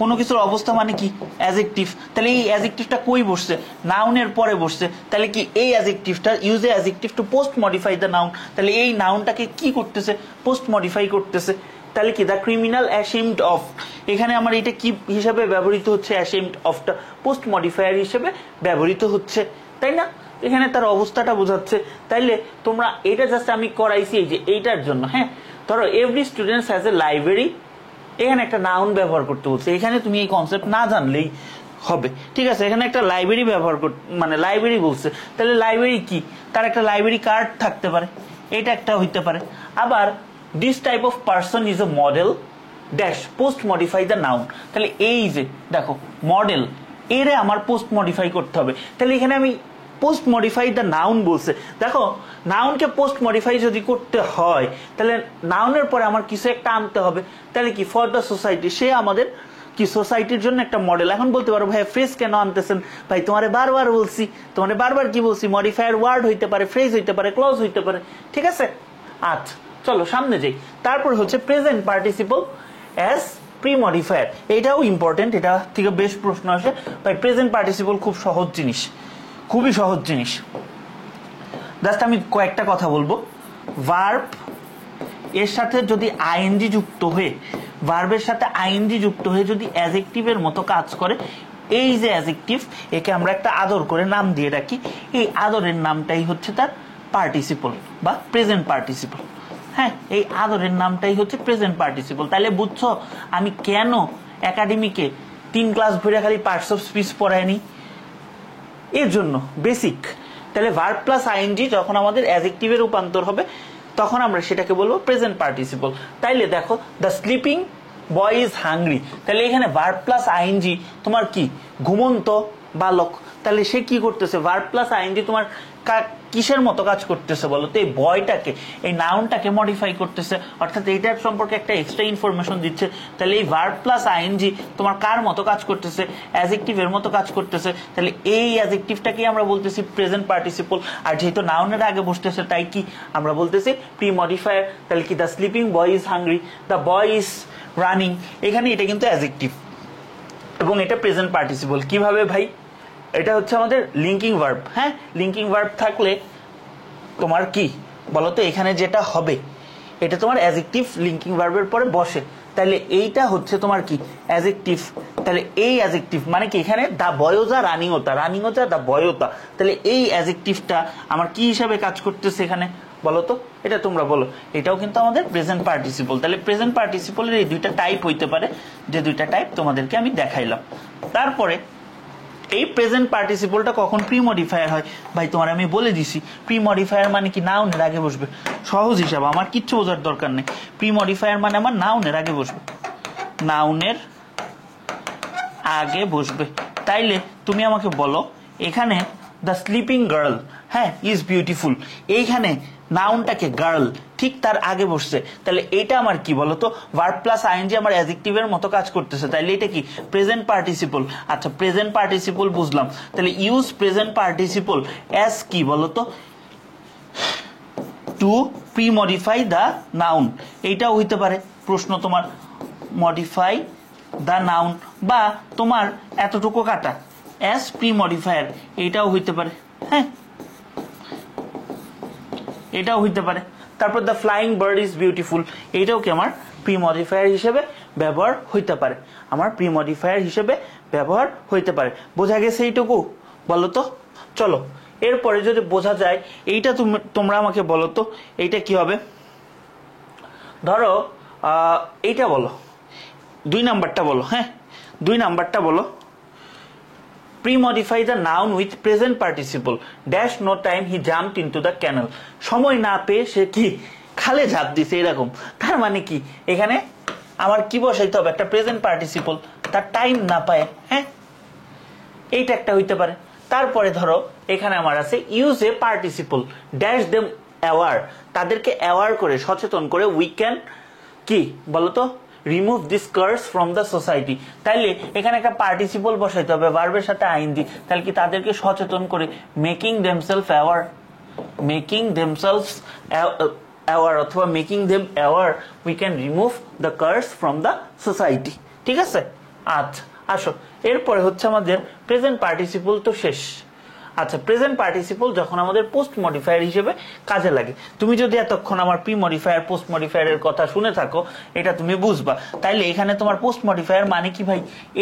কোনো কিছুর অবস্থা মানে কি, অ্যাডজেক্টিভ। তাহলে এই অ্যাডজেক্টিভটা কই বসছে, নাউনের পরে বসছে। তাহলে কি এই অ্যাডজেক্টিভটা use a adjective to post modify the noun. তাহলে এই নাউনটাকে কি করতেছে, পোস্ট মডিফাই করতেছে। তাহলে কি, দ্য ক্রিমিনাল অ্যাশেমড অফ, এখানে আমার এটা কি হিসাবে ব্যবহৃত হচ্ছে, অ্যাশেমড অফটা পোস্ট মডিফায়ার হিসেবে ব্যবহৃত হচ্ছে, তাই না? এখানে তার অবস্থাটা বোঝাচ্ছে। তাইলে তোমরা এটা জাস্ট আমি করাইছি এই যে এইটার জন্য। হ্যাঁ, ধরো every students has a library, এখানে একটা নাউন ব্যবহার করতে বলছে। এখানে তুমি এই কনসেপ্ট না জানলেই হবে, ঠিক আছে। এখানে একটা লাইব্রেরি ব্যবহার করতে, মানে লাইব্রেরি বলছে, তাহলে লাইব্রেরি কি, তার একটা লাইব্রেরি কার্ড থাকতে পারে, এটা একটা হইতে পারে। আবার this type of person is a model dash post modify the noun. তাহলে এই যে দেখো মডেল, এরে আমার পোস্ট মডিফাই করতে হবে। তাহলে এখানে আমি পোস্ট মডিফাই দ্য নাউন বলছে। দেখো নাউনকে পোস্ট মডিফাই যদি করতে হয় তাহলে নাউনের পরে আমার কিছু একটা আনতে হবে। তাহলে কি, ফর দ্য সোসাইটি, সে আমাদের কি সোসাইটির জন্য একটা মডেল। এখন বলতে পারো ভাই ফ্রেজ কেন আনতেছেন, ভাই তোমারে বারবার বলছি, কি বলছি, মডিফায়ার ওয়ার্ড হইতে পারে, ফ্রেজ হইতে পারে, ক্লজ হইতে পারে, ঠিক আছে। আচ্ছা চলো সামনে যাই। তারপর হচ্ছে present participle as pre modifier, এটাও ইম্পর্টেন্ট, এটা থেকে বেশ প্রশ্ন আসে। ভাই প্রেজেন্ট পার্টিসিপল খুব সহজ জিনিস, খুবই সহজ জিনিস। জাস্ট আমি কয়েকটা কথা বলবো। ভার্ব এর সাথে যদি আইএনজি যুক্ত হয়ে, ভার্বের সাথে আইএনজি যুক্ত হয়ে যদি অ্যাডজেক্টিভের মতো কাজ করে, এই যে অ্যাডজেক্টিভ, একে আমরা একটা আদর করে নাম দিয়ে রাখি, এই আদরের নামটাই হচ্ছে তার পার্টিসিপল বা প্রেজেন্ট পার্টিসিপল। হ্যাঁ, এই আদরের নামটাই হচ্ছে প্রেজেন্ট পার্টিসিপল। তাহলে বুঝছো আমি কেন একাডেমিকে 3 ক্লাস ধরে খালি পার্টস অফ স্পিচ পড়াইনি, এর জন্য বেসিক। তাহলে ভার্ব প্লাস আইএনজি যখন আমাদের অ্যাডজেক্টিভে রূপান্তর হবে তখন আমরা সেটাকে বলবো প্রেজেন্ট পার্টিসিপল। তাইলে দেখো the sleeping boy is hungry, তাহলে এখানে ভার্ব প্লাস আইএনজি তোমার কি ঘুমন্ত বালক, তাহলে সে কি করতেছে ভার্ব প্লাস আইএনজি তোমার কিসের মতো কাজ করতেছে বলো তো, এই বয়টাকে এই নাউনটাকে মডিফাই করতেছে, অর্থাৎ এইটার সম্পর্কে একটা এক্সট্রা ইনফরমেশন দিচ্ছে। তাহলে এই ভার্ব প্লাস আইএনজি তোমার কার মতো কাজ করতেছে, অ্যাডজেক্টিভের মতো কাজ করতেছে। তাহলে এই অ্যাডজেক্টিভটাকেই আমরা বলতেছি প্রেজেন্ট পার্টিসিপল। আর যেহেতু নাউনের আগে বসতেছে তাই কি আমরা বলতেছি প্রি মডিফায়ার। তাহলে কি the sleeping boy is hungry, the boy is running, এখানে এটা কিন্তু অ্যাডজেক্টিভ এবং এটা প্রেজেন্ট পার্টিসিপল। কিভাবে ভাই, এটা হচ্ছে আমাদের লিঙ্কিং ভার্ব। হ্যাঁ, লিঙ্কিং ভার্ব থাকলে তোমার কি বলতো এখানে যেটা হবে এটা তোমার অ্যাডজেক্টিভ লিঙ্কিং ভার্বের পরে বসে, তাহলে এইটা হচ্ছে তোমার কি অ্যাডজেক্টিভ। তাহলে এই অ্যাডজেক্টিভ মানে কি এখানে দা বয়োজা রানিংতা, রানিংতা দা বয়োতা, তাহলে এই অ্যাডজেক্টিভটা আমার কি হিসাবে কাজ করতেছে এখানে বলো তো, এটা তোমরা বলো। এটাও কিন্তু আমাদের প্রেজেন্ট পার্টিসিপল। তাহলে প্রেজেন্ট পার্টিসিপলের এই দুইটা টাইপ হইতে পারে, যে দুইটা টাইপ তোমাদেরকে আমি দেখাইলাম। তারপরে এই প্রেজেন্ট পার্টিসিপলটা কখন প্রি মডিফায়ার হয় ভাই তোমার আমি বলে দিছি। প্রি মডিফায়ার মানে কি নাউনের আগে বসবে, সহজ হিসাব, আমার কিচ্ছু বোঝার দরকার নেই। প্রি মডিফায়ার মানে আমার নাউনের আগে বসবে, নাউনের আগে বসবে। তাইলে তুমি আমাকে বলো এখানে দ্য স্লিপিং গার্ল, হ্যাঁ, ইজ বিউটিফুল, এইখানে নাউনটাকে গার্ল ঠিক তার আগে বসছে, তাহলে এটা আমার কি বলতো ভার্ব প্লাস আইএনজি আমার অ্যাডজেক্টিভের মতো কাজ করতেছে, তাহলে এটা কি প্রেজেন্ট পার্টিসিপল। আচ্ছা, প্রেজেন্ট পার্টিসিপল বুঝলাম, তাহলে ইউজ প্রেজেন্ট পার্টিসিপল অ্যাজ কি বলতো two pre modify the noun, এইটাও হইতে পারে প্রশ্ন তোমার, মডিফাই দ্য নাউন, বা তোমার এতটুকু কাটা অ্যাজ প্রি মডিফায়ার, এইটাও হইতে পারে। হ্যাঁ, এটাও হইতে পারে। তারপর the flying bird is beautiful, এইটাও কি আমার প্রি মডিফায়ার হিসেবে ব্যবহার হইতে পারে, আমার প্রি মডিফায়ার হিসেবে ব্যবহার হইতে পারে। বোঝা গেছে এইটুকু বলো তো? চলো এরপরে যদি বোঝা যায় এইটা তোমরা আমাকে বলো তো এইটা কি হবে। ধরো এইটা বলো, 2 নাম্বারটা বলো। হ্যাঁ, 2 নাম্বারটা বলো। Pre-modify the noun with present participle. Dash no time he jumped into the canal. সময় না পেয়ে সে কি খালে ঝাঁপ দিছে, এরকম। তার মানে কি এখানে আমার কি বসাইতে হবে একটা প্রেজেন্ট পার্টিসিপল, তার টাইম না পায়। হ্যাঁ, এইটা একটা হইতে পারে। তারপরে ধরো এখানে আমার আছে use a participle, dash them aware, তাদেরকে অ্যাওয়ার করে সচেতন করে উই ক্যান কি বলতো remove this curse from the society. তাইলে এখানে একটা পার্টিসিপল বসাইতে হবে ভার্বের সাথে আইএনজি, তাহলে কি তাদেরকে সচেতন করে making themselves aware, making themselves aware অথবা making them aware we can remove the curse from the society. ঠিক আছে, আচ্ছা আসো এরপরে হচ্ছে আমাদের প্রেজেন্ট পার্টিসিপল তো শেষ। আচ্ছা, প্রেজেন্ট পার্টিসিপল যখন আমাদের পোস্ট মডিফায়ার হিসেবে কাজে লাগে, তুমি যদি এতক্ষণ আমার প্রি মডিফায়ার পোস্ট মডিফায়ারের কথা শুনে থাকো এটা তুমি বুঝবা। তাইলে এখানে তোমার পোস্ট মডিফায়ার মানে কি ভাই,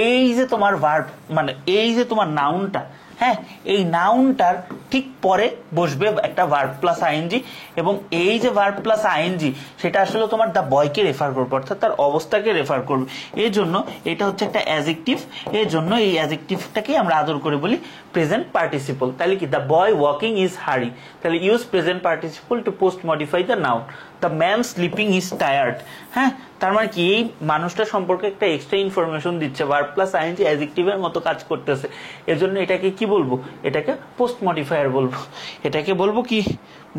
এই যে তোমার ভার্ব মানে এই যে তোমার নাউনটা, হ্যাঁ, এই নাউনটার ঠিক পরে বসবে একটা ভার্ব প্লাস আইএনজি, এবং এই যে ভার্ব প্লাস আইএনজি সেটা আসলে তোমার দা বয়কে রেফার করবে, অর্থাৎ তার অবস্থাকে রেফার করবে। এই জন্য এটা হচ্ছে একটা অ্যাডজেক্টিভ, এই জন্য এই অ্যাডজেক্টিভটাকেই আমরা আদর করে বলি প্রেজেন্ট পার্টিসিপল। তাহলে কি the boy walking is hurry, তাহলে use present participle to post modify the noun. The man sleeping is tired, হ্যাঁ, তার মানে কি এই মানুষটা সম্পর্কে একটা এক্সট্রা ইনফরমেশন দিচ্ছে, ভার্ব প্লাস আইএনজি অ্যাডজেক্টিভের মতো কাজ করতেছে, এজন্য এটাকে কি বলবো, এটাকে পোস্ট মডিফায়ার বলবো। এটাকে বলবো কি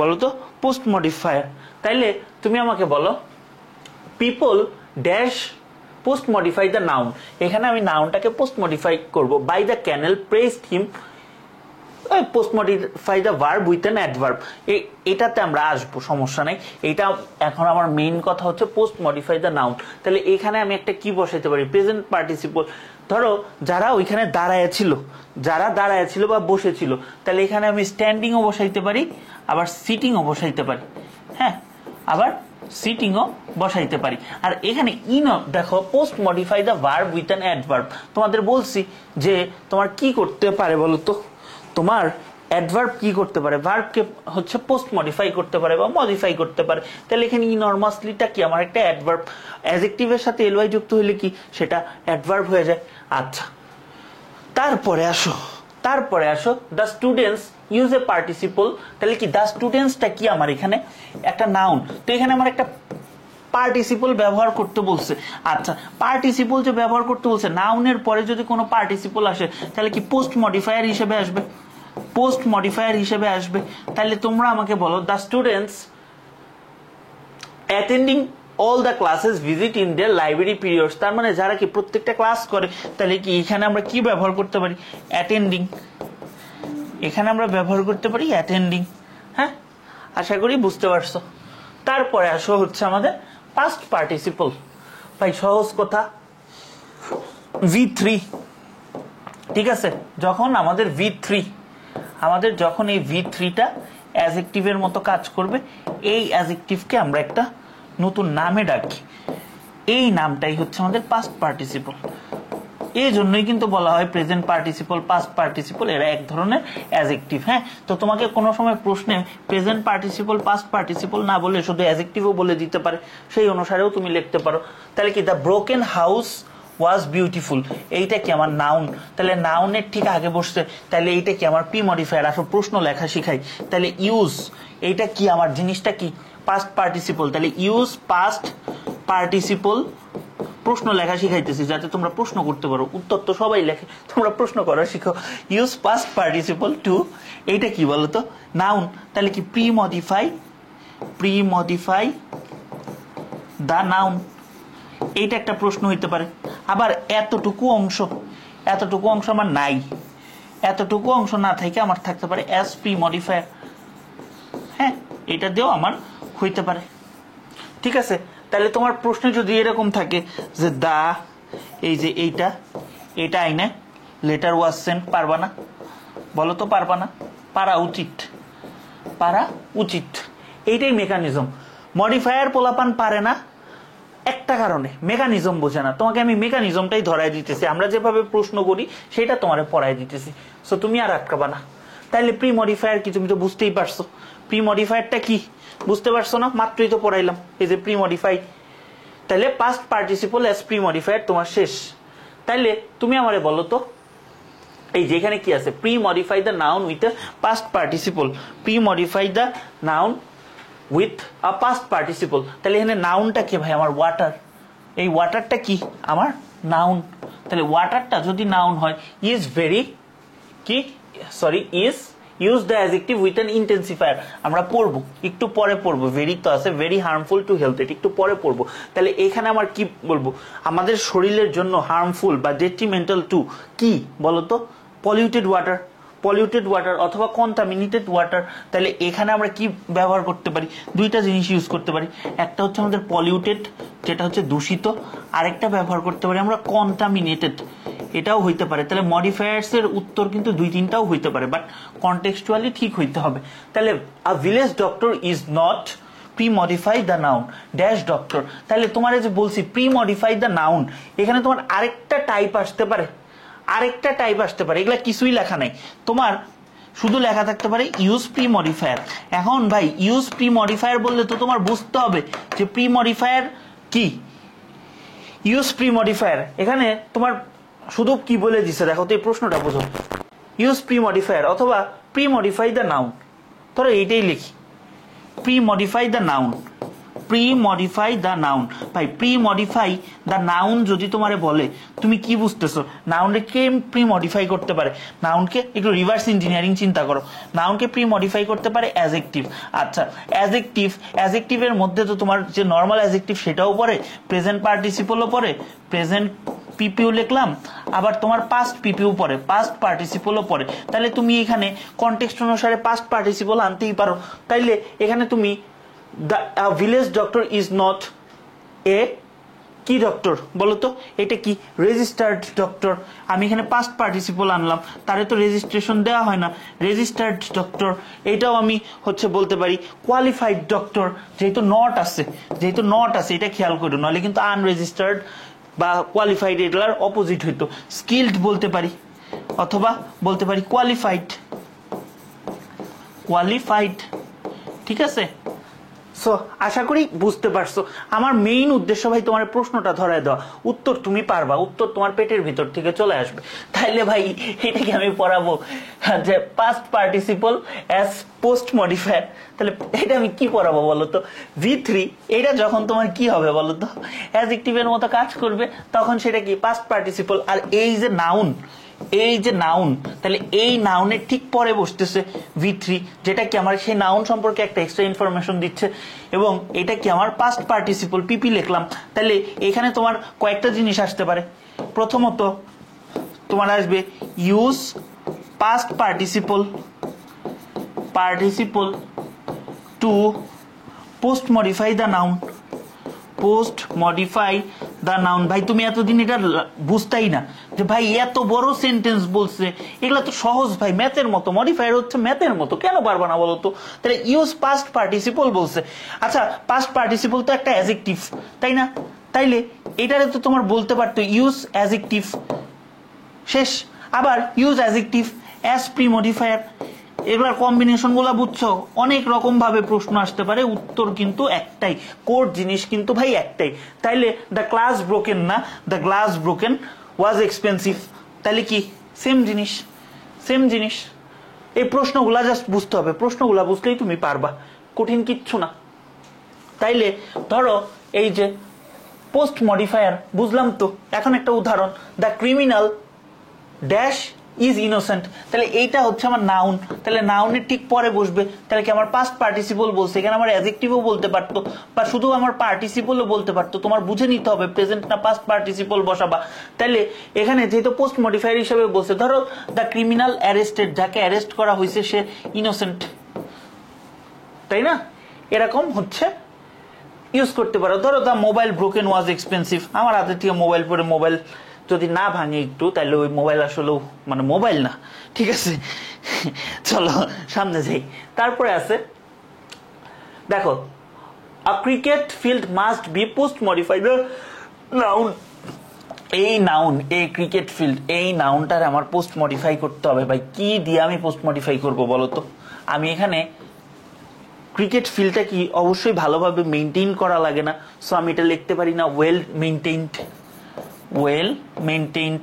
বলতো পোস্ট মডিফায়ার। তাইলে তুমি আমাকে বলো people dash post modify the noun, এখানে আমি নাউনটাকে পোস্ট মডিফাই করবো by the canal pressed him, post modify the verb with an adverb, এটাতে আমরা আসবো, সমস্যা নেই। এটা এখন আমার মেইন কথা হচ্ছে পোস্ট মডিফাই দ্য নাউন। তাহলে এখানে আমি একটা কি বসাইতে পারি প্রেজেন্ট পার্টিসিপল। ধরো যারা ওইখানে দাঁড়ায় ছিল, যারা দাঁড়ায় ছিল বা বসেছিল, তাহলে এখানে আমি স্ট্যান্ডিংও বসাইতে পারি, আবার সিটিংও বসাইতে পারি। হ্যাঁ, আবার সিটিংও বসাইতে পারি। আর এখানে দেখো post modify the verb with an adverb, তোমাদের বলছি যে তোমার কি করতে পারে বলো তো, তোমার অ্যাডভার্ব কি করতে পারে, ভার্বকে হচ্ছে পোস্ট মডিফাই করতে পারে বা মডিফাই করতে পারে। তাহলে এখানে ইনর্মাসলিটা কি আমার একটা অ্যাডভার্ব, অ্যাডজেক্টিভের সাথে এলওয়াই যুক্ত হলে কি সেটা অ্যাডভার্ব হয়ে যায়। আচ্ছা, তারপরে আসো the students use a participle. তাহলে কি দ্য স্টুডেন্টসটা কি আমার এখানে একটা নাউন, তো এখানে আমার একটা পার্টিসিপল ব্যবহার করতে বলছে। আচ্ছা, পার্টিসিপল যে ব্যবহার করতে বলছে, নাউনের পরে যদি কোনো পার্টিসিপল আসে তাহলে কি পোস্ট মডিফায়ার হিসেবে আসবে, পোস্ট মডিফায়ার হিসেবে আসবে। তাহলে তোমরা আমাকে বলো the students attending all the classes visit in their library periods, তার মানে যারা কি প্রত্যেকটা ক্লাস করে, তাহলে কি এখানে আমরা কি ব্যবহার করতে পারি, অ্যাটেন্ডিং। এখানে আমরা ব্যবহার করতে পারি অ্যাটেন্ডিং। হ্যাঁ, আশা করি বুঝতে পারছো। তারপরে আসো হচ্ছে আমাদের পাস্ট পার্টিসিপল। ভাই সহজ কথা, V3, ঠিক আছে, যখন আমাদের যখন এই V3টা অ্যাডজেক্টিভের মতো কাজ করবে, এই অ্যাডজেক্টিভকে আমরা একটা নতুন নামে ডাকি, এই নামটাই হচ্ছে আমাদের পাস্ট পার্টিসিপল। এই জন্যই কিন্তু বলা হয় প্রেজেন্ট পার্টিসিপল, পাস্ট পার্টিসিপল এরা এক ধরনের অ্যাডজেক্টিভ। হ্যাঁ, তো তোমাকে কোনো সময় প্রশ্নে প্রেজেন্ট পার্টিসিপল, পাস্ট পার্টিসিপল না বলে শুধু অ্যাডজেক্টিভও বলে দিতে পারে, সেই অনুসারেও তুমি লিখতে পারো। তাহলে কি the broken house was beautiful, এইটা কি আমার নাউন, তাহলে নাউনের ঠিক আগে বসছে, তাহলে এইটা কি আমার প্রি মডিফায়ার। আসো প্রশ্ন লেখা শিখাই। তাহলে ইউজ, এইটা কি আমার জিনিসটা কি পাস্ট পার্টিসিপল, তাহলে ইউজ পাস্ট পার্টিসিপল। প্রশ্ন লেখা শিখাইতেছি যাতে তোমরা প্রশ্ন করতে পারো, উত্তর তো সবাই লেখে, তোমরা প্রশ্ন করা শিখো। ইউজ পাস্ট পার্টিসিপল টু, এইটা কি বলতো নাউন, তাহলে কি প্রি মডিফাই দা নাউন, এইটা একটা প্রশ্ন হইতে পারে। আবার এতটুকু অংশ আমার নাই, এতটুকু অংশ না থেকে আমার থাকতে পারে অ্যাজ প্রি মডিফায়ার। হ্যাঁ, এটা দিয়েও আমার হইতে পারে, ঠিক আছে। তাহলে তোমার প্রশ্ন যদি এরকম থাকে যে দা, এই যে এইটা আইনে লেটার ওয়াজ সেন্ট, পারবা না, বলো তো পারবা না, পারা উচিত, এইটাই মেকানিজম। মডিফায়ার পোলাপান পারে না একটা কারণে, মেকানিজম বোঝে না। তোমাকে আমি মেকানিজমটাই ধরাই দিতেছি, আমরা যেভাবে প্রশ্ন করি সেটা তোমারে পড়াই দিতেছি, সো তুমি আর আটকাবা না। তাইলে প্রি মডিফায়ার কি, তুমি তো বুঝতেই পারছো প্রি মডিফায়ারটা কি, বুঝতে পারছো না, মাত্রই তো পড়াইলাম এই যে প্রি মডিফাই। তাহলে past participle as pre modifier তোমার শেষ। তাইলে তুমি আমারে বলো তো, এই যেখানে কি আছে, pre modify the noun with a past participle, pre modify the noun with a past participle. তাহলে এখানে নাউনটা কি ভাই, আমার ওয়াটার, এই ওয়াটারটা কি আমার নাউন। তাহলে ওয়াটারটা যদি নাউন হয়, is use the adjective with an intensifier. আমরা পড়বো, একটু পরে পড়বো, ভেরি তো আছে, ভেরি হার্মফুল টু হেলথ, এটা একটু পরে পড়বো। তাহলে এখানে আমার কি বলবো, আমাদের শরীরের জন্য হার্মফুল বা ডেট্রিমেন্টাল টু কি বলতো, পলিউটেড ওয়াটার অথবা কন্টামিনেটেড ওয়াটার। তাহলে এখানে আমরা কি ব্যবহার করতে পারি, দুইটা জিনিস ইউজ করতে পারি, একটা হচ্ছে আমাদের পলিউটেড, যেটা হচ্ছে দূষিত, আরেকটা ব্যবহার করতে পারি আমরা কন্টামিনেটেড, এটাও হইতে পারে। তাহলে মডিফায়ার্স এর উত্তর কিন্তু দুই তিনটাও হইতে পারে, বাট কন্টেক্সচুয়ালি ঠিক হইতে হবে। তাহলে a village doctor is not pre modify the noun dash doctor. তাহলে তোমার যে বলছি প্রি মডিফাই দ্য নাউন, এখানে তোমার আরেকটা টাইপ আসতে পারে, এগুলা কিছুই লেখা নাই, তোমার শুধু লেখা থাকতে পারে ইউজ প্রি মডিফায়ার। এখন ভাই ইউজ প্রি মডিফায়ার বললে তো তোমার বুঝতে হবে যে প্রি মডিফায়ার কি, ইউজ প্রি মডিফায়ার এখানে তোমার শুধু কি বলে দিছে দেখো তো, এই প্রশ্নটা বোঝো, ইউজ প্রি মডিফায়ার অথবা প্রি মডিফাই দ্য নাউন, ধরো এইটাই লিখি প্রি মডিফাই দ্য নাউন, ভাই প্রি মডিফাই দ্য নাউন যদি তোমারে বলে, তুমি কি বুঝতেছো, নাউনকে কে প্রি মডিফাই করতে পারে, নাউনকে একটু রিভার্স ইঞ্জিনিয়ারিং চিন্তা করো, নাউনকে প্রি মডিফাই করতে পারে অ্যাডজেক্টিভ। আচ্ছা, অ্যাডজেক্টিভের মধ্যে তো তোমার যে নর্মাল অ্যাডজেক্টিভ সেটাও পড়ে, প্রেজেন্ট পার্টিসিপলও পড়ে, প্রেজেন্ট পিপিও লিখলাম, আবার তোমার পাস্ট পিপিও পড়ে, পাস্ট পার্টিসিপলও পড়ে। তাহলে তুমি এখানে কনটেক্সট অনুসারে পাস্ট পার্টিসিপল আনতেই পারো। তাইলে এখানে তুমি the village doctor is not a কি ডক্টর বলো তো, এটা কি রেজিস্টার্ড ডক্টর, আমি এখানে পাস্ট পার্টিসিপল আনলাম, তারে তো রেজিস্ট্রেশন দেওয়া হয় না, রেজিস্টার্ড ডক্টর। এটাও আমি হচ্ছে বলতে পারি কোয়ালিফাইড ডক্টর, যেহেতু নট আছে এটা খেয়াল করো, নাহলে কিন্তু আনরেজিস্টার্ড বা কোয়ালিফাইড এগুলার অপোজিট হইতো। স্কিলড বলতে পারি, অথবা বলতে পারি কোয়ালিফাইড, কোয়ালিফাইড, ঠিক আছে। সো আশা করি বুঝতে পারছো আমার মেইন উদ্দেশ্য ভাই তোমার প্রশ্নটা ধরায় দেওয়া, উত্তর তুমি পারবা, উত্তর তোমার পেটের ভিতর থেকে চলে আসবে। তাইলে ভাই এটাকে আমি পড়াবো যে past participle as post modifier, তাহলে এটা আমি কি পড়াবো বলতো? V3 এটা যখন তোমার কি হবে বলতো, অ্যাডজেক্টিভের মতো কাজ করবে, তখন সেটা কি পাস্ট পার্টিসিপল। আর এই যে নাউন, এই যে নাউন, তাহলে এই নাউনের ঠিক পরে বসতেছে V3, যেটা কি আমার সেই নাউন সম্পর্কে একটা এক্সট্রা ইনফরমেশন দিচ্ছে, এবং এটা কি আমার পাস্ট পার্টিসিপল পিপি লিখলাম। তাহলে এখানে তোমার কয়েকটা জিনিস আসতে পারে। প্রথমত তোমার আসবে use past participle to post modify the noun, post modify the noun. ভাই তুমি এতদিন এটা বুঝতেই না যে ভাই এত বড় সেন্টেন্স বলছে, এগুলা তো সহজ ভাই, ম্যাথের মতো, মডিফায়ার হচ্ছে ম্যাথের মতো, কেন পারবা না বলো তো? তাহলে ইউজ পাস্ট পার্টিসিপল বলছে, আচ্ছা পাস্ট পার্টিসিপল তো একটা অ্যাডজেক্টিভ, তাই না? তাইলে এটারে তো তোমার বলতে পারতো ইউজ অ্যাডজেক্টিভ, শেষ। আবার use adjective as pre modifier. এগুলার কম্বিনেশন গুলা বুঝছো, অনেক রকম ভাবে প্রশ্ন আসতে পারে, উত্তর কিন্তু একটাই, কোর জিনিস কিন্তু ভাই একটাই। তাইলে দ্য গ্লাস ব্রোকেন না, the glass broken was expensive, তাহলে কি সেম জিনিস, সেম জিনিস। এই প্রশ্নগুলা জাস্ট বুঝতে হবে, প্রশ্নগুলা বুঝলেই তুমি পারবা, কঠিন কিচ্ছু না। তাইলে ধরো এই যে পোস্ট মডিফায়ার বুঝলাম তো, এখন একটা উদাহরণ, the criminal dash is innocent, তাহলে এইটা হচ্ছে আমার নাউন, তাহলে নাউনের ঠিক পরে বসবে, তাহলে কি আমার পাস্ট পার্টিসিপল বলছে, এখানে আমার অ্যাডজেক্টিভও বলতে পারতো, বা শুধু আমার পার্টিসিপলও বলতে পারতো, তোমার বুঝে নিতে হবে প্রেজেন্ট না পাস্ট পার্টিসিপল বসাবা। তাহলে এখানে যেহেতু পোস্ট মডিফায়ার হিসেবে বলছে, ধরো দ্য ক্রিমিনাল অ্যারেস্টেড, যাকে অ্যারেস্ট করা হয়েছে সে ইনোসেন্ট, তাই না? এরকম হচ্ছে ইউজ করতে পারো। ধরো the mobile broken was expensive, আমার হাতে থেকে মোবাইল পরে মোবাইল যদি না ভাঙে একটু, তাহলে ওই মোবাইল আসলেও মানে মোবাইল না, ঠিক আছে। চলো সামনে যাই। তারপরে আছে দেখো, a cricket field must be postmodified noun. এই নাউন, এই ক্রিকেট ফিল্ড, এই নাউনটার আমার পোস্ট মডিফাই করতে হবে। ভাই কি দিয়ে আমি পোস্ট মডিফাই করবো বলো তো? আমি এখানে ক্রিকেট ফিল্ডটা কি অবশ্যই ভালোভাবে মেনটেন করা লাগে না, সো আমি এটা লিখতে পারি না ওয়েল মেনটেইনড, ওয়েল মেনটেইনড।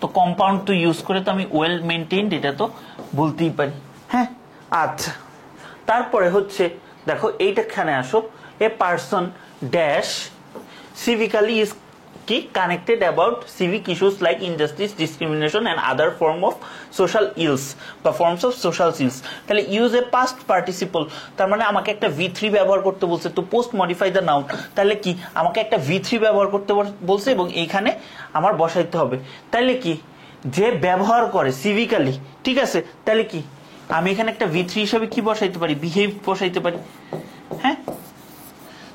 তো কম্পাউন্ড তো ইউজ করে তো আমি ওয়েল মেনটেইনড এটা তো বলতেই পারি, হ্যাঁ। আচ্ছা, তারপরে হচ্ছে দেখো এইটাখানে আসো, a person dash civically is কি connected about civic issues like injustice, discrimination and other form of social ills বা ফর্মস অফ সোশ্যাল ইলস। তাহলে ইউজ এ পাস্ট পার্টিসিপল, তার মানে আমাকে একটা V3 ব্যবহার করতে বলছে, তো পোস্ট মডিফাই দ্য নাউন, তাহলে কি আমাকে একটা V3 ব্যবহার করতে বলছে এবং এইখানে আমার বসাইতে হবে। তাহলে কি যে ব্যবহার করে সিভিক্যালি, ঠিক আছে, তাহলে কি আমি এখানে একটা V3 হিসেবে কি বসাইতে পারি? বিহেভ বসাইতে পারি, হ্যাঁ।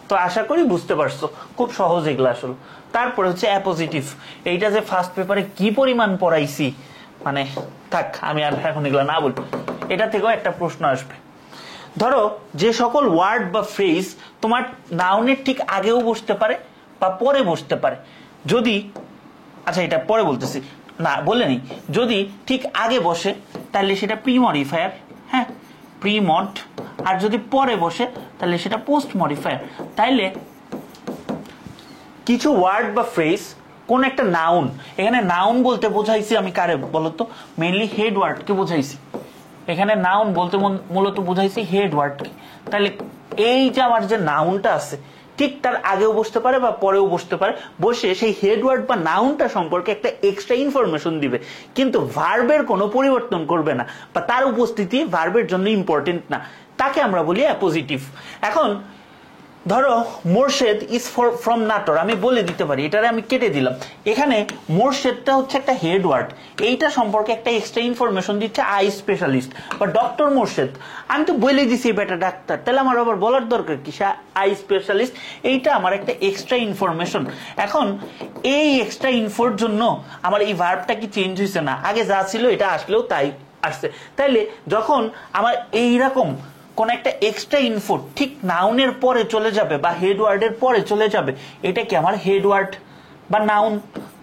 তো আশা করি বুঝতে পারছো, খুব সহজ এগুলো আসলে। তারপরে হচ্ছে অ্যাপোজিটিভ, এইটা যে ফার্স্ট পেপারে কি পরিমাণ পড়াইছি, মানে থাক আমি আর এখন এগুলো না বলি, এটা থেকেও একটা প্রশ্ন আসবে। ধরো যে সকল ওয়ার্ড বা ফ্রেজ তোমার নাউনের ঠিক আগেও বসতে পারে বা পরে বসতে পারে, যদি, আচ্ছা এটা পরে বলতেছি না, বলে নেই, যদি ঠিক আগে বসে তাহলে সেটা প্রি মডিফায়ার, হ্যাঁ প্রি মড, আর যদি পরে বসে তাহলে সেটা পোস্ট মডিফায়ার। তাইলে কিছু ওয়ার্ড বা ফ্রেজ, কোন একটা নাউন, এখানে নাউন বলতে বোঝাইছি আমি কারে বলতো? মেইনলি হেড ওয়ার্ডকে বোঝাইছি, এখানে নাউন বলতে মূলত বোঝাইছি হেড ওয়ার্ডকে। তাহলে এই যে আমার যে নাউনটা আছে, ঠিক তার আগেও বসতে পারে বা পরেও বসতে পারে, বসে সেই হেড ওয়ার্ড বা নাউনটা সম্পর্কে একটা এক্সট্রা ইনফরমেশন দিবে, কিন্তু ভার্বের কোনো পরিবর্তন করবে না, বা তার উপস্থিতি ভার্বের জন্য ইম্পর্টেন্ট না, তাকে আমরা বলি অ্যাপোজিটিভ। এখন ধরো মোরশেদ ইজ ফ্রম নাটোর, আমি বলে দিতে পারি, এটারে আমি কেটে দিলাম। এখানে মোরশেদটা হচ্ছে একটা হেড ওয়ার্ড, এইটা সম্পর্কে একটা এক্সট্রা ইনফরমেশন দিচ্ছে আই স্পেশালিস্ট বা ডক্টর মোরশেদ। আমি তো বলে দিছি বেটা ডাক্তার, তাহলে আমার আবার বলার দরকার কি সে আই স্পেশালিস্ট? এইটা আমার একটা এক্সট্রা ইনফরমেশন। এখন এই এক্সট্রা ইনফোর জন্য আমার এই ভার্বটা কি চেঞ্জ হয়েছে না, আগে যা ছিল এটা আসলেও তাই আসছে। তাইলে যখন আমার এইরকম কোন একটা এক্সট্রা ইনফো ঠিক নাউনের পরে চলে যাবে বা হেড ওয়ার্ডের পরে চলে যাবে, এটা কি আমার হেড ওয়ার্ড বা নাউন।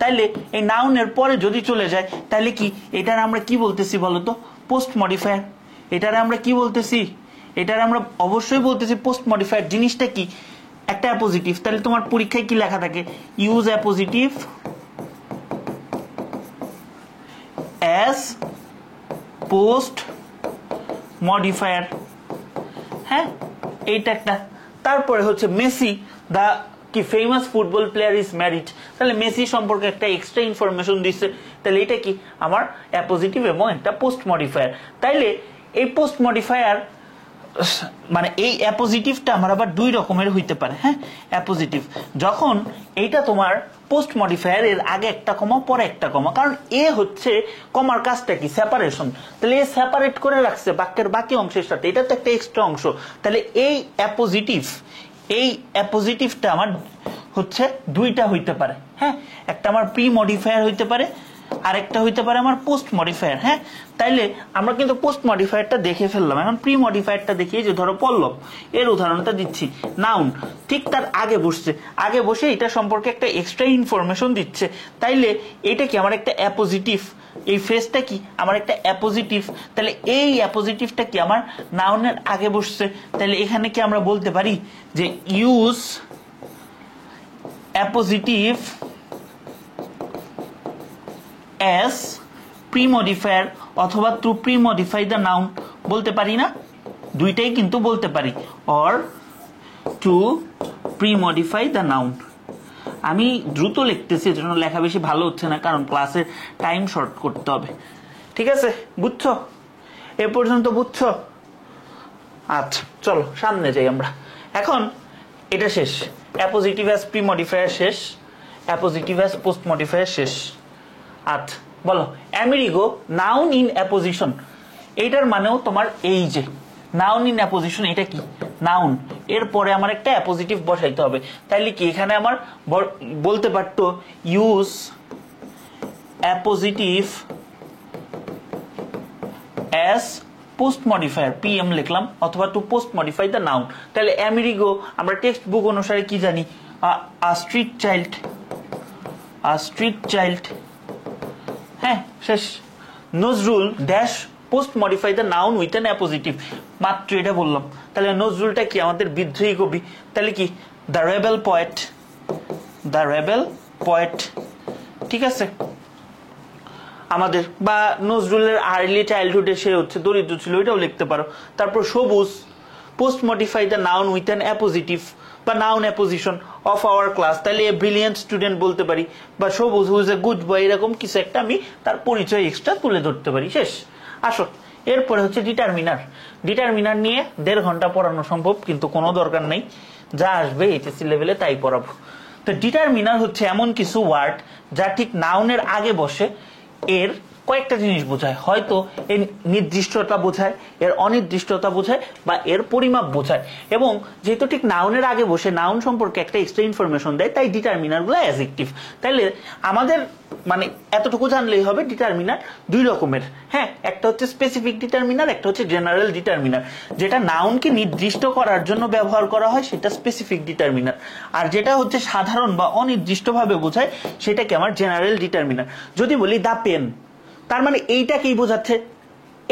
তাইলে এই নাউনের পরে যদি চলে যায়, তাহলে কি এটার আমরা কি বলতেছি বলতো? Post modifier. এটারে আমরা কি বলতেছি, এটারে আমরা অবশ্যই বলতেছি পোস্ট মডিফায়ার। জিনিসটা কি, একটা অ্যাপোজিটিভ। তাহলে তোমার পরীক্ষায় কি লেখা থাকে, use appositive as post modifier. হ্যাঁ, এইটা একটা। তারপরে হচ্ছে মেসি দা কি famous football player is married. তাহলে মেসি সম্পর্কে একটা এক্সট্রা ইনফরমেশন দিচ্ছে। তাহলে এটা কি আমার অ্যাপোজিটিভ এবং একটা পোস্ট মডিফায়ার। তাইলে এই পোস্ট মডিফায়ার মানে এই অ্যাপোজিটিভটা আমার আবার দুই রকমের হইতে পারে। হ্যাঁ, অ্যাপোজিটিভ যখন এইটা তোমার পোস্ট মডিফায়ার, এর আগে একটা কমা পরে একটা কমা, কারণ এ হচ্ছে কমার কাজটা কি, সেপারেশন। তাহলে এ সেপারেট করে রাখছে বাক্যের বাকি অংশের সাথে, এটা তো একটা এক্সট্রা অংশ। তাহলে এই অ্যাপোজিটিভটা আমার হচ্ছে দুইটা হইতে পারে। হ্যাঁ, একটা আমার প্রি মডিফায়ার হইতে পারে, আরেকটা হইতে পারে আমার পোস্ট মডিফায়ার। হ্যাঁ, তাইলে আমরা কিন্তু পোস্ট মডিফায়ারটা দেখে ফেললাম, এখন প্রি মডিফায়ারটা দেখি। যে ধরো পল্লব, এর উদাহরণটা দিচ্ছি। নাউন ঠিক তার আগে বসছে, আগে বসে এটা সম্পর্কে একটা এক্সট্রা ইনফরমেশন দিচ্ছে। তাইলে এটা কি আমার একটা অ্যাপোজিটিভ, এই ফ্রেজটা কি আমার একটা অ্যাপোজিটিভ। তাহলে এই অ্যাপোজিটিভটা কি আমার নাউনের আগে বসছে। তাহলে এখানে কি আমরা বলতে পারি যে ইউজ অ্যাপোজিটিভ as pre-modifier অথবা to pre-modify the noun বলতে পারি না, দুইটাই কিন্তু বলতে পারি, or to pre-modify the noun। আমি দ্রুত লিখতেছি, এজন্য লেখা বেশি ভালো হচ্ছে না, কারণ ক্লাসের টাইম শর্ট করতে হবে। ঠিক আছে, বুঝছো? এ পর্যন্ত বুঝছো? আচ্ছা, চলো সামনে যাই আমরা। এখন এটা শেষ, অ্যাপোজিটিভ অ্যাজ প্রি-মডিফায়ার শেষ, অ্যাপোজিটিভ অ্যাজ পোস্ট মডিফায়ার শেষ। আচ্ছা, বলো আমেরিগো নাউন ইন অ্যাপোজিশন। এইটার মানেও তোমার এই যে নাউন ইন অ্যাপোজিশন, এটা কি নাউন, এরপরে আমার একটা অ্যাপোজিটিভ বসাইতে হবে। তাইলে কি এখানে আমার বলতে পারতো use appositive as post modifier, PM লিখলাম, অথবা to post modify the noun. তাহলে আমেরিগো আমরা টেক্সট বুক অনুসারে কি জানি, আ স্ট্রিট চাইল্ড। হ্যাঁ, শেষ। Nazrul dash post modify the noun with an appositive, মাত্র এটা বললাম। তাহলে নজরুলটা কি আমাদের বিদ্রোহী কবি। তাহলে কি দ্য রেবেল পয়েট। ঠিক আছে, আমাদের বা নজরুলের আর্লি চাইল্ডহুডে সে হচ্ছে দরিদ্র ছিল, এটাও লিখতে পারো। তারপর সবুজ post modify the noun with an appositive বা noun apposition of our class. তাহলে এ ব্রিলিয়েন্ট স্টুডেন্ট বলতে পারি, বা সবুজ হুইজ এ গুড বয়, এরকম কিছু একটা আমি তার পরিচয় এক্সট্রা তুলে ধরতে পারি। শেষ। আসো, এরপরে হচ্ছে ডিটারমিনার নিয়ে 1.5 ঘন্টা পড়ানো সম্ভব, কিন্তু কোনো দরকার নেই, যা আসবে এইচএসসি লেভেলে তাই পড়াবো। তো ডিটারমিনার হচ্ছে এমন কিছু ওয়ার্ড যা ঠিক নাউনের আগে বসে, এর কয়েকটা জিনিস বোঝায়, হয়তো এর নির্দিষ্টতা বোঝায়, এর অনির্দিষ্টতা বোঝায়, বা এর পরিমাপ বোঝায়। এবং যেহেতু ঠিক নাউনের আগে বসে নাউন সম্পর্কে একটা এক্সট্রা ইনফরমেশন দেয়, তাই ডিটারমিনার গুলো অ্যাডজেক্টিভ। তাইলে আমাদের মানে এতটুকু জানলেই হবে ডিটারমিনার দুই রকমের। হ্যাঁ, একটা হচ্ছে স্পেসিফিক ডিটারমিনার, একটা হচ্ছে জেনারেল ডিটারমিনার। যেটা নাউনকে নির্দিষ্ট করার জন্য ব্যবহার করা হয় সেটা স্পেসিফিক ডিটারমিনার, আর যেটা হচ্ছে সাধারণ বা অনির্দিষ্টভাবে বোঝায় সেটাকে আমার জেনারেল ডিটারমিনার। যদি বলি দা পেন, তার মানে এইটাকেই বোঝাচ্ছে,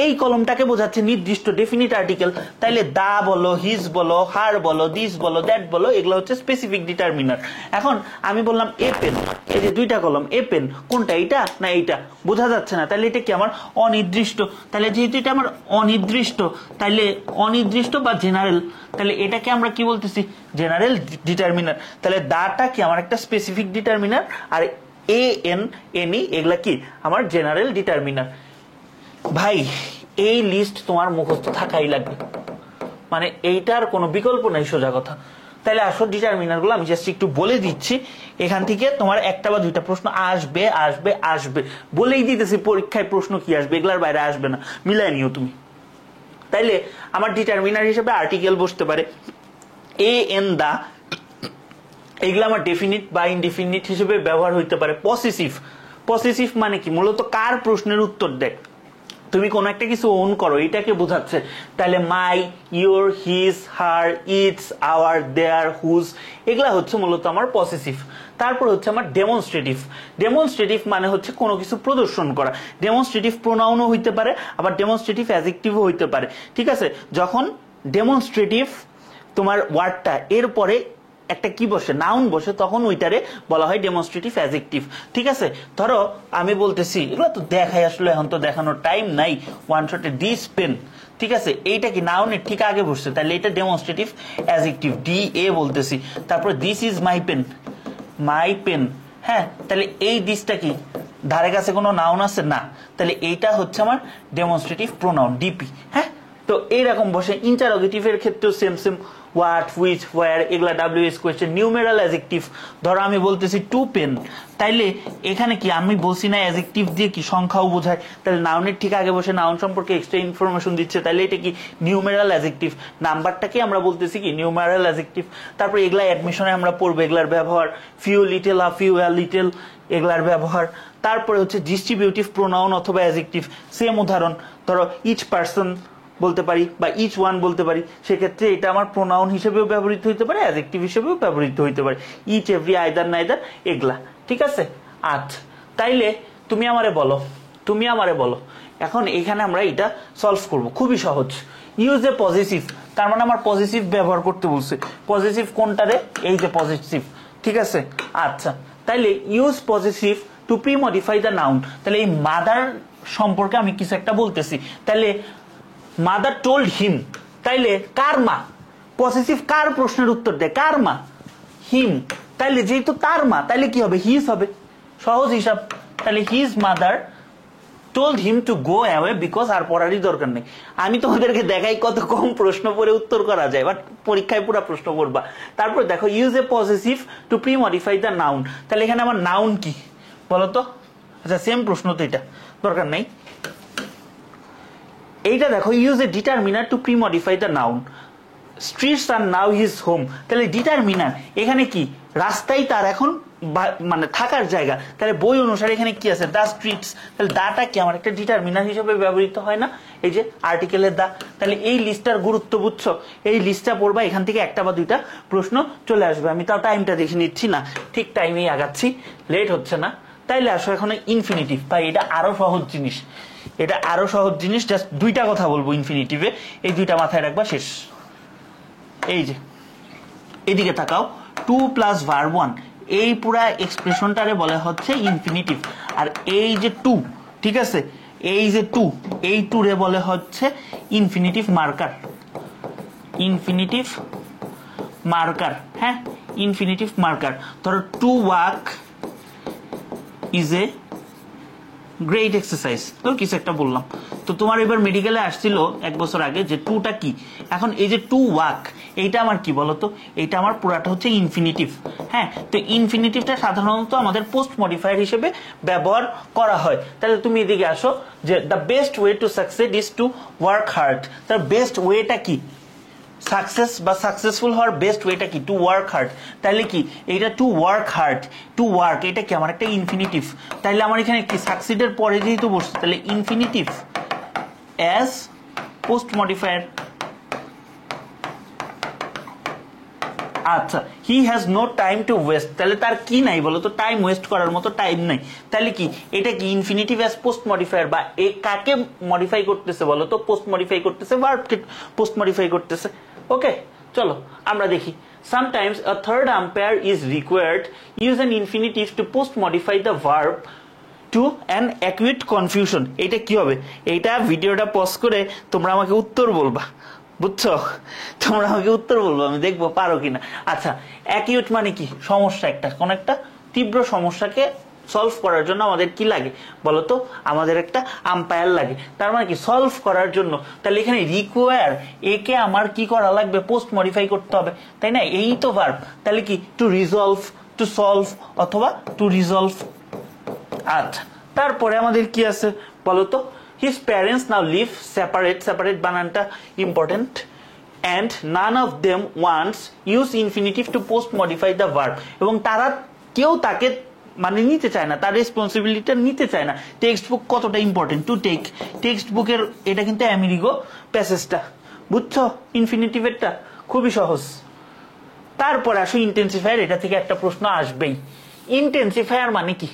এই কলমটাকে বোঝাচ্ছে নির্দিষ্ট ডেফিনিট আর্টিকেল। তাইলে দা বলো, হিজ বলো, হার বলো, দিস বলো, দ্যাট বলো, এগুলো হচ্ছে স্পেসিফিক ডিটারমিনার। এখন আমি বললাম এ পেন, এই যে দুইটা কলম, এ পেন কোনটা, এইটা না এইটা, বোঝা যাচ্ছে না। তাহলে এটা কি আমার অনির্দিষ্ট। তাহলে যেহেতু এটা আমার অনির্দিষ্ট, তাইলে অনির্দিষ্ট বা জেনারেল, তাহলে এটাকে আমরা কি বলতেছি, জেনারেল ডিটারমিনার। তাহলে দাটা কি আমার একটা স্পেসিফিক ডিটারমিনার, আর এন এগুলা কি আমার জেনারেল ডিটারমিনার। ভাই, এই লিস্ট তোমার মুখস্থ থাকাই লাগবে, মানে এইটার কোনো বিকল্প নাই, সোজা কথা। তাহলে আসো ডিটারমিনার গুলো আমি জাস্ট একটু বলে দিচ্ছি। এখান থেকে তোমার একটা বা দুইটা প্রশ্ন আসবে বলেই দিতেছি, পরীক্ষায় প্রশ্ন কি আসবে, এগুলার বাইরে আসবে না, মিলাই নিও তুমি। তাইলে আমার ডিটারমিনার হিসেবে আর্টিকেল বসতে পারে, এন দা, এগুলো আমার ডেফিনিট বা ইনডিফিনিট হিসেবে ব্যবহার হইতে পারে। পসেসিভ মানে কি, মূলত কার প্রশ্নের উত্তর দেয়। তুমি কোনো একটা কিছু ওন করো, এটাকে বোঝাচ্ছে। তাহলে my, your, his, her, its, our, their, whose, এগুলা হচ্ছে মূলত আমার পসেসিভ। তারপর হচ্ছে আমার ডেমনস্ট্রেটিভ। ডেমনস্ট্রেটিভ মানে হচ্ছে কোনো কিছু প্রদর্শন করা। ডেমনস্ট্রেটিভ প্রোনাউনও হইতে পারে, আবার ডেমনস্ট্রেটিভ অ্যাডজেক্টিভও হইতে পারে। ঠিক আছে, যখন ডেমনস্ট্রেটিভ তোমার ওয়ার্ডটা এরপরে একটা কি বসে, নাউন বসে, তখন ওইটারে বলা হয় ডেমনস্ট্রেটিভ অ্যাডজেক্টিভ। ঠিক আছে, ধরো আমি বলতেছি, এগুলো তো দেখাই আসলে, এখন তো দেখানোর টাইম নাই, ওয়ান শটে দিস পেন। ঠিক আছে, এইটা কি নাউনের ঠিক আগে বসছে, তাহলে এটা ডেমনস্ট্রেটিভ অ্যাডজেক্টিভ, ডি এ বলতেছি। তারপর this is my pen, my pen. হ্যাঁ, তাহলে এই দিসটা কি ধারে কাছে কোনো নাউন আছে না, তাহলে এইটা হচ্ছে আমার ডেমনস্ট্রেটিভ প্রোনাউন, ডিপি। হ্যাঁ, তো এইরকম বসে। ইন্টারোগেটিভের ক্ষেত্রেও সেম সেম, হোয়াট, হুইচ, হোয়ার, এগুলা ডাব্লিউএস কোয়েশ্চেন। নিউমেরাল অ্যাডজেক্টিভ, ধরো আমি বলতেছি টু পেন, তাইলে এখানে কি আমি বলছি না অ্যাডজেক্টিভ দিয়ে কি সংখ্যাও বোঝায়, তাহলে নাউনের ঠিক আগে বসে নাউন সম্পর্কে এক্সট্রা ইনফরমেশন দিচ্ছে, তাহলে এটা কি নিউমেরাল অ্যাডজেক্টিভ। নাম্বারটাকে আমরা বলতেছি কি নিউমেরাল অ্যাডজেক্টিভ। তারপর এগুলা অ্যাডমিশনে আমরা পড়বো, এগুলার ব্যবহার, few, little, a few, a little, এগুলার ব্যবহার। তারপরে হচ্ছে ডিস্ট্রিবিউটিভ প্রোনাউন অথবা অ্যাডজেক্টিভ, সেম উদাহরণ, ধরো ইচ পারসন বলতে পারি বা ইচ ওয়ান বলতে পারি, সেক্ষেত্রে এটা আমার প্রোনাউন হিসেবেও ব্যবহৃত হইতে পারে, অ্যাডজেক্টিভ হিসেবেও ব্যবহৃত হইতে পারে, ইচ, এভরি, আইদার, নাইদার, এগুলা। ঠিক আছে, আচ্ছা, তাইলে তুমি আমারে বলো এখন এইখানে আমরা এটা সলভ করব, খুবই সহজ। ইউজ এ পজিটিভ, তার মানে আমার পজিটিভ ব্যবহার করতে বলছে। পজিটিভ কোনটা রে? এই যে পজিটিভ। ঠিক আছে, আচ্ছা, তাইলে use positive two pre modify the noun. তাহলে এই মাদার সম্পর্কে আমি কিছু একটা বলতেছি, তাহলে মাদার টোল্ড হিম, তাইলে কার মা? পসেসিভ কার প্রশ্নের উত্তর দেয়? কার মা? হিম। তাইলে যেহেতু তার মা, তাইলে কি হবে? হিজ হবে, সহজ হিসাব। তাহলে his mother told him to go away, because আর পড়ারই দরকার নেই। আমি তোমাদেরকে দেখাই কত কম প্রশ্ন পড়ে উত্তর করা যায়, বাট পরীক্ষায় পুরো প্রশ্ন করবা। তারপর দেখো, use A possessive two pre modify the noun. তাহলে এখানে আমার নাউন কি বলতো? আচ্ছা, সেম প্রশ্ন তো, এটা দরকার নেই। এইটা দেখো, use a determiner to pre modify the noun. Streets are now his home. তাহলে ডিটারমিনার এখানে কি? রাস্তাই তার এখন মানে থাকার জায়গা। তাহলে বই অনুসারে এখানে কি আছে? দা স্ট্রিটস। তাহলে দাটা কি আমার একটা ডিটারমিনার হিসেবে ব্যবহৃত হয় না? এই যে আর্টিকেলের দা। তাহলে এই লিস্টটার গুরুত্ব বুঝছো? এই লিস্টটা পড়বা, এখান থেকে একটা বা দুইটা প্রশ্ন চলে আসবে। আমি তাও টাইমটা দেখে নিচ্ছি না, ঠিক টাইমেই আগাচ্ছি, লেট হচ্ছে না। তাইলে আসো এখন ইনফিনিটিভ। ভাই এটা আরো সহজ জিনিস, এটা আরো সহজ জিনিস। জাস্ট দুইটা কথা বলবো ইনফিনিটিভে, এই দুইটা মাথায় রাখবা, শেষ। এই যে এদিকে তাকাও, টু প্লাস ভার্ব ওয়ান, এই পুরা এক্সপ্রেশনটারে বলা হচ্ছে ইনফিনিটিভ। আর এই যে টু, ঠিক আছে, এই যে টু, এই টু রে বলে হচ্ছে ইনফিনিটিভ মার্কার। ইনফিনিটিভ মার্কার, হ্যাঁ, ইনফিনিটিভ মার্কার। ধরো to walk is a great exercise, তো কিছু একটা বললাম। তো তোমার এবার মেডিকেলে আসছিল এক বছর আগে যে টুটা কি। এখন এই যে টু ওয়াক, এইটা আমার কি বলতো? এইটা আমার পুরাটা হচ্ছে ইনফিনিটিভ। হ্যাঁ, তো ইনফিনিটিভটা সাধারণত আমাদের পোস্ট মডিফায়ার হিসেবে ব্যবহার করা হয়। তাহলে তুমি এদিকে আসো, যে the best way to success is to work hard. তার বেস্ট ওয়েটা কি? সাকসেস বা সাকসেসফুল হওয়ার বেস্ট ওয়েটা কি? To work hard. তাহলে কি এইটা to work hard, to work, এটা কি আমার একটা ইনফিনিটিভ। তাহলে আমার এখানে কি সাকসিডের পরে যেহেতু বসছে, তাহলে ইনফিনিটিভ অ্যাজ পোস্ট মডিফায়ার। আচ্ছা, he has no time to waste, তাহলে তার কি নাই বলো তো? টাইম ওয়েস্ট করার মতো টাইম নাই। তাহলে কি এটা কি ইনফিনিটিভ অ্যাজ পোস্ট মডিফায়ার, বা এ কাকে মডিফাই করতেছে বলো তো? পোস্ট মডিফাই করতেছে, ভার্বকে পোস্ট মডিফাই করতেছে। ওকে, চলো আমরা দেখি। Sometimes a third umpire is required. Use an infinitive to post modify the verb to an acute confusion. এটা কি হবে? এইটা ভিডিওটা পজ করে তোমরা আমাকে উত্তর বলবা, বুঝছো? তোমরা আমাকে উত্তর বলবো, আমি দেখবো পারো কিনা। আচ্ছা, অ্যাকিউট মানে কি? সমস্যা, একটা কোন একটা তীব্র সমস্যাকে সলভ করার জন্য আমাদের কি লাগে বলতো? আমাদের একটা আম্পায়ার লাগে। তার মানে কি সলভ করার জন্য। তাহলে এখানে রিকোয়ার, একে আমার কি করা লাগবে? পোস্ট মডিফাই করতে হবে, তাই না? এই তো ভার্ব। তাহলে কি টু রিজলভ, টু সলভ, অথবা টু রিজলভ। আচ্ছা, তারপরে আমাদের কি আছে বলতো? হিজ প্যারেন্টস নাও লিভ সেপারেট। সেপারেট বানানটা important. and none of them wants use infinitive to post modify the verb, এবং তারা কেউ তাকে মানে নিতে চায় না, তার রেসপন্সিবিলিটিটা নিতে চায় না। টেক্সট বুক কতটা ইম্পর্টেন্ট টু টেক, টেক্সট বুকের এটা কিন্তু আমেরিগো প্যাসেজটা, বুঝছো? ইনফিনিটিভেরটা খুবই সহজ। তারপর আসো ইন্টেন্সিফায়ার, এটা থেকে একটা প্রশ্ন আসবেই। ইন্টেন্সিফায়ার মানে কি?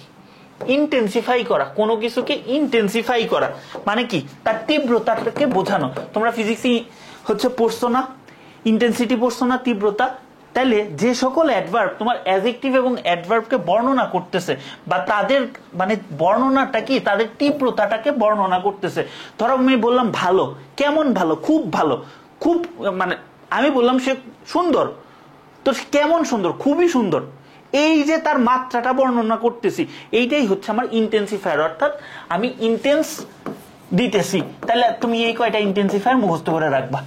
ইন্টেন্সিফাই করা, কোনো কিছুকে ইন্টেন্সিফাই করা মানে কি? তার তীব্রতাটাকে বোঝানো। তোমরা ফিজিক্সই হচ্ছে পড়ছো না, ইন্টেন্সিটি পড়ছো না, তীব্রতা। তাহলে যে সকল অ্যাডভার্ব তোমার অ্যাডজেক্টিভ এবং অ্যাডভার্বকে বর্ণনা করতেছে, বা তাদের মানে বর্ণনাটা কি, তাদের তীব্রতাটাকে বর্ণনা করতেছে। ধরো আমি বললাম ভালো, কেমন ভালো? খুব ভালো। খুব মানে আমি বললাম সে সুন্দর, তো কেমন সুন্দর? খুবই সুন্দর। এই যে তার মাত্রাটা বর্ণনা করতেছি, এইটাই হচ্ছে আমার ইন্টেন্সিফায়ার, অর্থাৎ আমি ইন্টেন্স দিতেছি। তাহলে তুমি এই কয়টা ইন্টেন্সিফায়ার মুখস্থ করে রাখবা।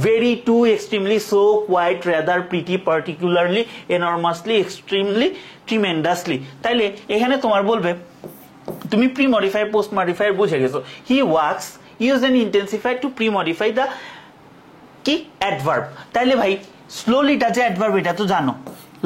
Very, too, extremely, so, quite, rather, pretty, particularly, enormously, extremely, tremendously. তাইলে এখানে তোমার বলবে, তুমি প্রি মডিফায়ার পোস্ট মডিফায়ার বুঝে গেছো। He works use an intensifier to pre modify the কি অ্যাডভার্ব। তাইলে ভাই স্লোলিটা যে অ্যাডভার্ব, এটা তো জানো,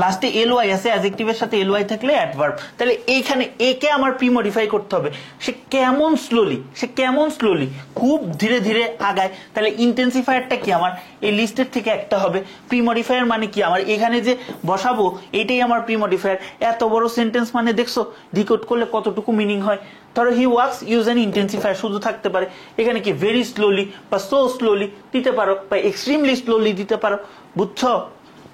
লাস্টে এলওয়াই আছে, অ্যাডজেক্টিভের সাথে এলওয়াই থাকলে অ্যাডভার্ব। তাহলে এইখানে একে আমার প্রি মডিফাই করতে হবে। সে কেমন স্লোলি, সে কেমন স্লোলি, খুব ধীরে ধীরে আগায়। তাহলে ইন্টেন্সিফায়ারটা কি আমার এই লিস্টের থেকে একটা হবে। প্রি মডিফায়ার মানে কি, আমার এখানে যে বসাবো এইটাই আমার প্রি মডিফায়ার। এত বড় সেন্টেন্স মানে দেখছো ডিকোড করলে কতটুকু মিনিং হয়। ধরো হি ওয়ার্কস ইউজ এন ইন্টেন্সিফায়ার শুধু থাকতে পারে, এখানে কি ভেরি স্লোলি বা সো স্লোলি দিতে পারো, বা এক্সট্রিমলি স্লোলি দিতে পারো। বুঝছো?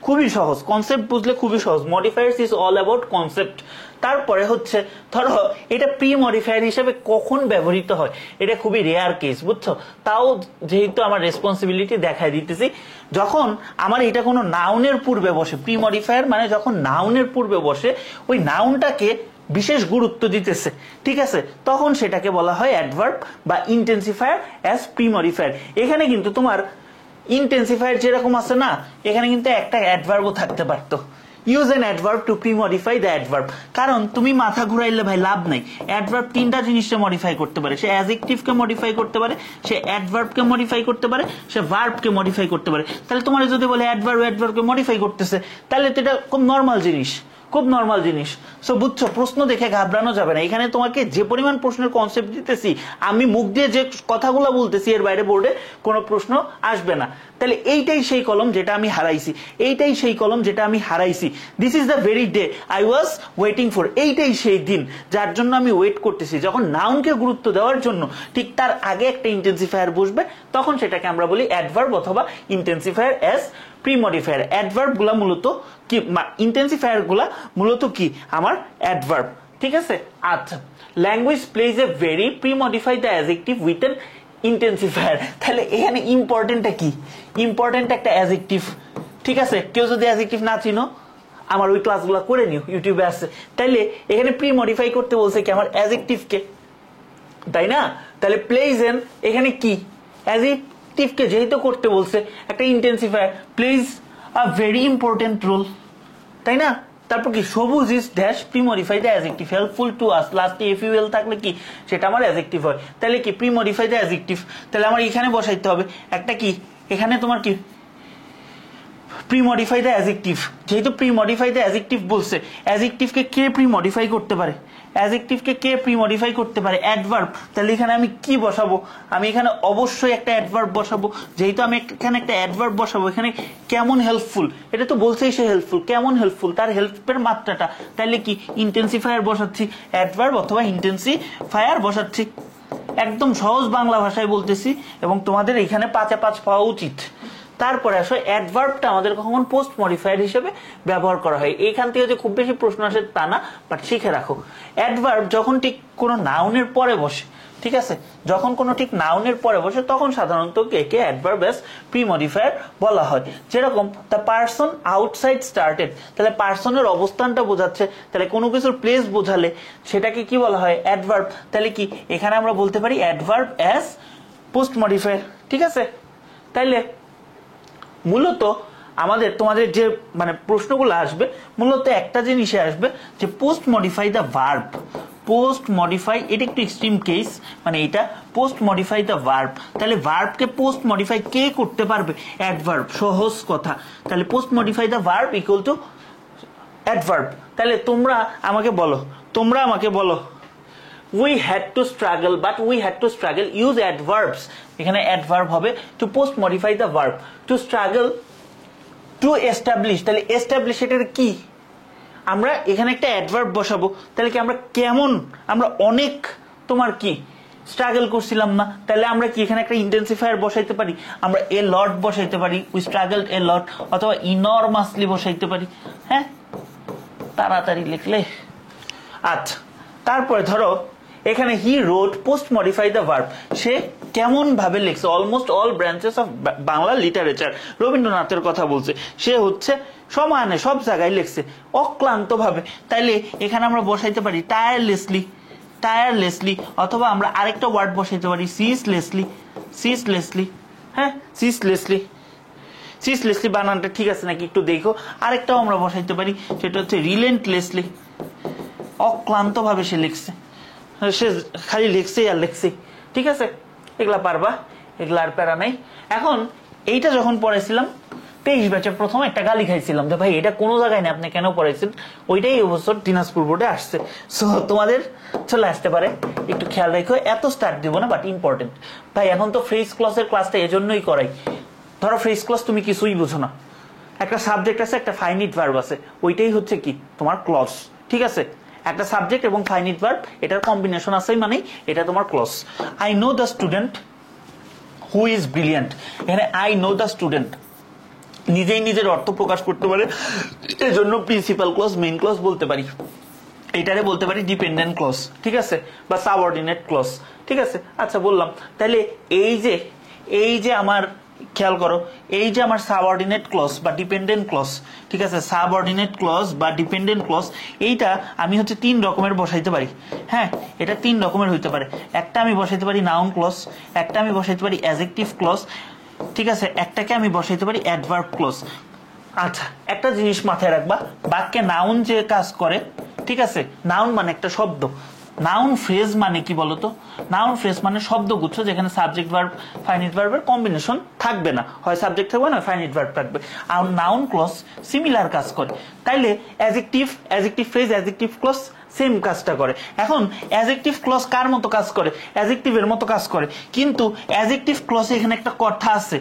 খুবই সহজ, কনসেপ্ট বুঝলে খুবই সহজ। Modifiers is all about concept. তারপরে হচ্ছে ধরো এটা প্রি মডিফায়ার হিসেবে কখন ব্যবহৃত হয়, এটা খুবই রেয়ার কেস, বুঝছো? তাও যেহেতু আমার রেসপন্সিবিলিটি দেখাই দিতেছি, যখন আমার এটা কোনো নাউনের পূর্বে বসে, প্রি মডিফায়ার মানে যখন নাউনের পূর্বে বসে, ওই নাউনটাকে বিশেষ গুরুত্ব দিতেছে, ঠিক আছে, তখন সেটাকে বলা হয় অ্যাডভার্ব বা ইন্টেন্সিফায়ার অ্যাজ প্রি মডিফায়ার। এখানে কিন্তু তোমার ইন্টেন্সিফায়ার যেরকম আছে না, এখানে কিন্তু একটা অ্যাডভার্বও থাকতে পারতো। Use N adverb two pre modify the adverb. কারণ তুমি মাথা ঘুরাইলে ভাই লাভ নাই। অ্যাডভার্ব তিনটা জিনিসকে মডিফাই করতে পারে। সে অ্যাডজেক্টিভকে মডিফাই করতে পারে, সে অ্যাডভার্বকে মডিফাই করতে পারে, সে ভার্বকে মডিফাই করতে পারে। তাহলে তোমার যদি বলে অ্যাডভার্বকে মডিফাই করতেছে, তাহলে তো এটা খুব নর্মাল জিনিস, খুব নর্মাল জিনিস। সো বুঝছো, প্রশ্ন দেখে ঘাবড়ানো যাবে না। এখানে তোমাকে যে পরিমাণ প্রশ্নের কনসেপ্ট দিতেছি, আমি মুখ দিয়ে যে কথাগুলো বলতেছি, এর বাইরে বোর্ডে কোনো প্রশ্ন আসবে না। তাহলে এইটাই সেই কলম যেটা আমি হারাইছি, এইটাই সেই কলম যেটা আমি হারাইছি। This is the very day I was waiting for. এইটাই সেই দিন যার জন্য আমি ওয়েট করতেছি। যখন নাউনকে গুরুত্ব দেওয়ার জন্য ঠিক তার আগে একটা ইন্টেন্সিফায়ার বসবে, তখন সেটাকে আমরা বলি অ্যাডভার্ব অথবা intensifier as pre modifier. Adverb গুলা মূলত কি, ইন্টেন্সিফায়ার গুলা মূলত কি আমার অ্যাডভার্ব, ঠিক আছে? আচ্ছা, language plays a very pre modify the adjective with an intensifier. তাহলে এখানে ইম্পর্টেন্টটা কি? ইম্পর্টেন্ট একটা অ্যাডজেক্টিভ, ঠিক আছে? কেউ যদি অ্যাডজেক্টিভ না চিনো, আমার ওই ক্লাসগুলো করে নিও, ইউটিউবে আছে। তাইলে এখানে প্রি মডিফাই করতে বলছে কি আমার অ্যাডজেক্টিভকে, তাই না? তাহলে প্লেজ এন এখানে কি অ্যাডজেক্টিভকে যেহেতু করতে বলছে, একটা intensifier plays a very important role, তাই না? তারপর কি সবুজ is dash pre modify the adjective helpful to us. লাস্টে এফইউএল থাকলে কি সেটা আমার অ্যাডজেক্টিভ হয়। তাহলে কি প্রি মডিফাই দ্য অ্যাডজেক্টিভ। তাহলে আমার এখানে বসাইতে হবে একটা কি, এখানে তোমার কি প্রি মডিফাই দ্য অ্যাডজেক্টিভ। যেহেতু প্রি মডিফাই দ্য অ্যাডজেক্টিভ বলছে, অ্যাডজেক্টিভকে কে প্রি মডিফাই করতে পারে? অ্যাডজেক্টিভকে কে প্রি মডিফাই করতে পারে? অ্যাডভার্ব। তাহলে এখানে আমি কি বসাবো? আমি এখানে অবশ্যই একটা অ্যাডভার্ব বসাবো। যেহেতু আমি এখানে একটা অ্যাডভার্ব বসাবো, এখানে কেমন হেল্পফুল, এটা তো বলছেই সে হেল্পফুল, কেমন হেল্পফুল, তার হেল্পের মাত্রাটা। তাহলে কি ইন্টেন্সিফায়ার বসাচ্ছি, অ্যাডভার্ব অথবা ইন্টেন্সিফায়ার বসাচ্ছি। একদম সহজ বাংলা ভাষায় বলতেছি, এবং তোমাদের এখানে 5-5 পাওয়া উচিত। তারপরে আসো অ্যাডভার্বটা আমাদের কখন পোস্ট মডিফায়ার হিসেবে ব্যবহার করা হয়। এইখান থেকে যে খুব বেশি প্রশ্ন আসে তা না, বাট শিখে রাখো। অ্যাডভার্ব যখন ঠিক কোনো নাউনের পরে বসে, ঠিক আছে, যখন কোনো ঠিক নাউনের পরে বসে, তখন সাধারণত একে অ্যাডভার্ব অ্যাজ প্রি মডিফায়ার বলা হয়। যেরকম দ্য পারসন আউটসাইড স্টার্টেড, তাহলে পারসনের অবস্থানটা বোঝাচ্ছে। তাহলে কোনো কিছুর প্লেস বোঝালে সেটাকে কি বলা হয়? অ্যাডভার্ব। তাহলে কি এখানে আমরা বলতে পারি অ্যাডভার্ব অ্যাজ পোস্ট মডিফায়ার, ঠিক আছে? তাইলে মূলত আমাদের তোমাদের যে মানে প্রশ্নগুলো আসবে, মূলত একটা জিনিসে আসবে যে post modify the verb. Post modify, এটা একটু এক্সট্রিম কেস, মানে এটা পোস্ট মডিফাই দ্য ভার্ব। তাহলে ভার্বকে পোস্ট মডিফাই কে করতে পারবে? অ্যাডভার্ব। সহজ কথা। তাহলে post modify the verb equal to adverb. তাহলে তোমরা আমাকে বলো, তোমরা আমাকে বলো we had to struggle but we had to struggle use adverbs এখানে adverb হবে to post modify the verb to struggle to establish তাহলে establish এটার কি আমরা এখানে একটা অ্যাডভার্ব বসাবো তাহলে কি আমরা অনেক তোমার কি স্ট্রাগল করছিলাম না তাহলে আমরা কি এখানে একটা ইন্টেন্সিফায়ার বসাইতে পারি আমরা এ লট বসাইতে পারি উই স্ট্রাগলড এ লট অথবা ইনরমাসলি বসাইতে পারি হ্যাঁ তাড়াতাড়ি লিখলে আচ্ছা তারপরে ধরো এখানে he rode post modify the verb সে কেমন ভাবে লিখছে almost all branches of Bangla literature রবীন্দ্রনাথের কথা বলছে সে হচ্ছে সমানে সব জায়গায় লিখছে অক্লান্ত ভাবে তাইলে এখানে আমরা বসাইতে পারি টায়ারলেসলি অথবা আমরা আরেকটা ওয়ার্ড বসাইতে পারি সিসলেসলি হ্যাঁ সিসলেসলি বানানটা ঠিক আছে নাকি একটু দেখো আরেকটাও আমরা বসাইতে পারি সেটা হচ্ছে রিলেন্টলেসলি অক্লান্ত ভাবে সে লিখছে সে খালি লিখছে ঠিক আছে এগুলা পারবা এগুলা আর প্যারা নাই এখন এইটা যখন পড়াইছিলাম 23 ব্যাচে প্রথম একটা গালি খাইছিলাম যে ভাই এটা কোনো জায়গায় না আপনি কেন পড়াইছেন ওইটাই এবছর দিনাজপুর বোর্ডে আসছে সো তোমাদের চলে আসতে পারে একটু খেয়াল রাখো এত স্টার্ট দিব না বাট ইম্পর্টেন্ট ভাই এখন তো ফ্রেজ ক্লসের ক্লাসটা এজন্যই করাই ধরো ফ্রেজ ক্লস তুমি কিছুই বুঝো না একটা সাবজেক্ট আছে একটা ফাইনিট ভার্ব আছে ওইটাই হচ্ছে কি তোমার ক্লস ঠিক আছে একটা সাবজেক্ট এবং ফাইনিট ভার্ব এটার কম্বিনেশন আছে মানে এটা তোমার clause I know the student who is brilliant এখানে আই নো দ্য স্টুডেন্ট নিজেই নিজের অর্থ প্রকাশ করতে পারে এজন্য প্রিন্সিপাল ক্লজ মেইন ক্লজ বলতে পারি এটারে বলতে পারি ডিপেন্ডেন্ট ক্লজ ঠিক আছে বা সাবঅর্ডিনেট ক্লজ ঠিক আছে আচ্ছা বললাম তাহলে এই যে আমার খেয়াল করো এই যে আমার সাবঅর্ডিনেট ক্লজ বা ডিপেন্ডেন্ট ক্লজ ঠিক আছে সাবঅর্ডিনেট ক্লজ বা ডিপেন্ডেন্ট ক্লজ এইটা আমি হচ্ছে 3 রকমের বসাইতে পারি হ্যাঁ এটা 3 রকমের হইতে পারে একটা আমি বসাইতে পারি নাউন ক্লজ একটা আমি বসাইতে পারি অ্যাডজেক্টিভ ক্লজ ঠিক আছে একটাকে আমি বসাইতে পারি অ্যাডভার্ব ক্লজ আচ্ছা একটা জিনিস মাথায় রাখবা বাক্যে নাউন যে কাজ করে ঠিক আছে নাউন মানে একটা শব্দ নাউন ফ্রেজ মানে কি বলতো নাউন ফ্রেজ মানে শব্দগুচ্ছ যেখানে সাবজেক্ট ভার্ব ফাইনিট ভার্বের কম্বিনেশন থাকবে না হয় সাবজেক্ট থাকবে না ফাইনিট ভার্ব থাকবে আর নাউন ক্লজ সিমিলার কাজ করে তাইলে adjective phrase adjective clause same কাজটা করে এখন অ্যাডজেক্টিভ ক্লজ কার মতো কাজ করে অ্যাডজেক্টিভের মতো কাজ করে কিন্তু অ্যাডজেক্টিভ ক্লজে এখানে একটা কথা আছে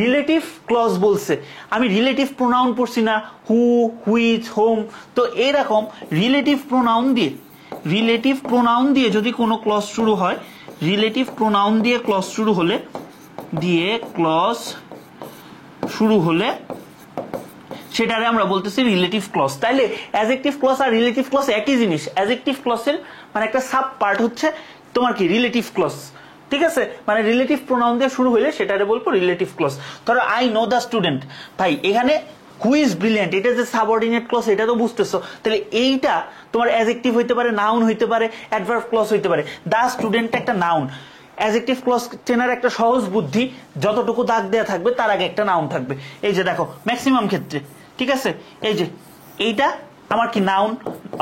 রিলেটিভ ক্লজ বলছে আমি রিলেটিভ প্রোনাউন পড়ছি না হু হুইচ হোম তো এরকম রিলেটিভ প্রোনাউন দিয়ে যদি কোনো ক্লজ শুরু হয় রিলেটিভ প্রোনাউন দিয়ে ক্লজ শুরু হলে সেটারে আমরা বলতেছি রিলেটিভ ক্লজ তাইলে অ্যাডজেক্টিভ ক্লজ আর রিলেটিভ ক্লজ একই জিনিস অ্যাডজেক্টিভ ক্লজের মানে একটা সাব পার্ট হচ্ছে তোমার কি রিলেটিভ ক্লজ ঠিক আছে মানে রিলেটিভ প্রোনাউন দিয়ে শুরু হলে সেটারে বলবো রিলেটিভ ক্লজ ধরো আই নো দ্য স্টুডেন্ট ভাই এখানে হু ইজ ব্রিলিয়ান্ট এটা যে সাবঅর্ডিনেট ক্লজ এটা তো বুঝতেছো তাহলে এইটা তোমার অ্যাডজেক্টিভ হইতে পারে নাউন হইতে পারে অ্যাডভার্ব ক্লজ হইতে পারে দ্য স্টুডেন্ট একটা নাউন অ্যাডজেক্টিভ ক্লজ চেনার একটা সহজ বুদ্ধি যতটুকু দাগ দেয়া থাকবে তার আগে একটা নাউন থাকবে এই যে দেখো ম্যাক্সিমাম ক্ষেত্রে ঠিক আছে এই যে এইটা আমার কি নাউন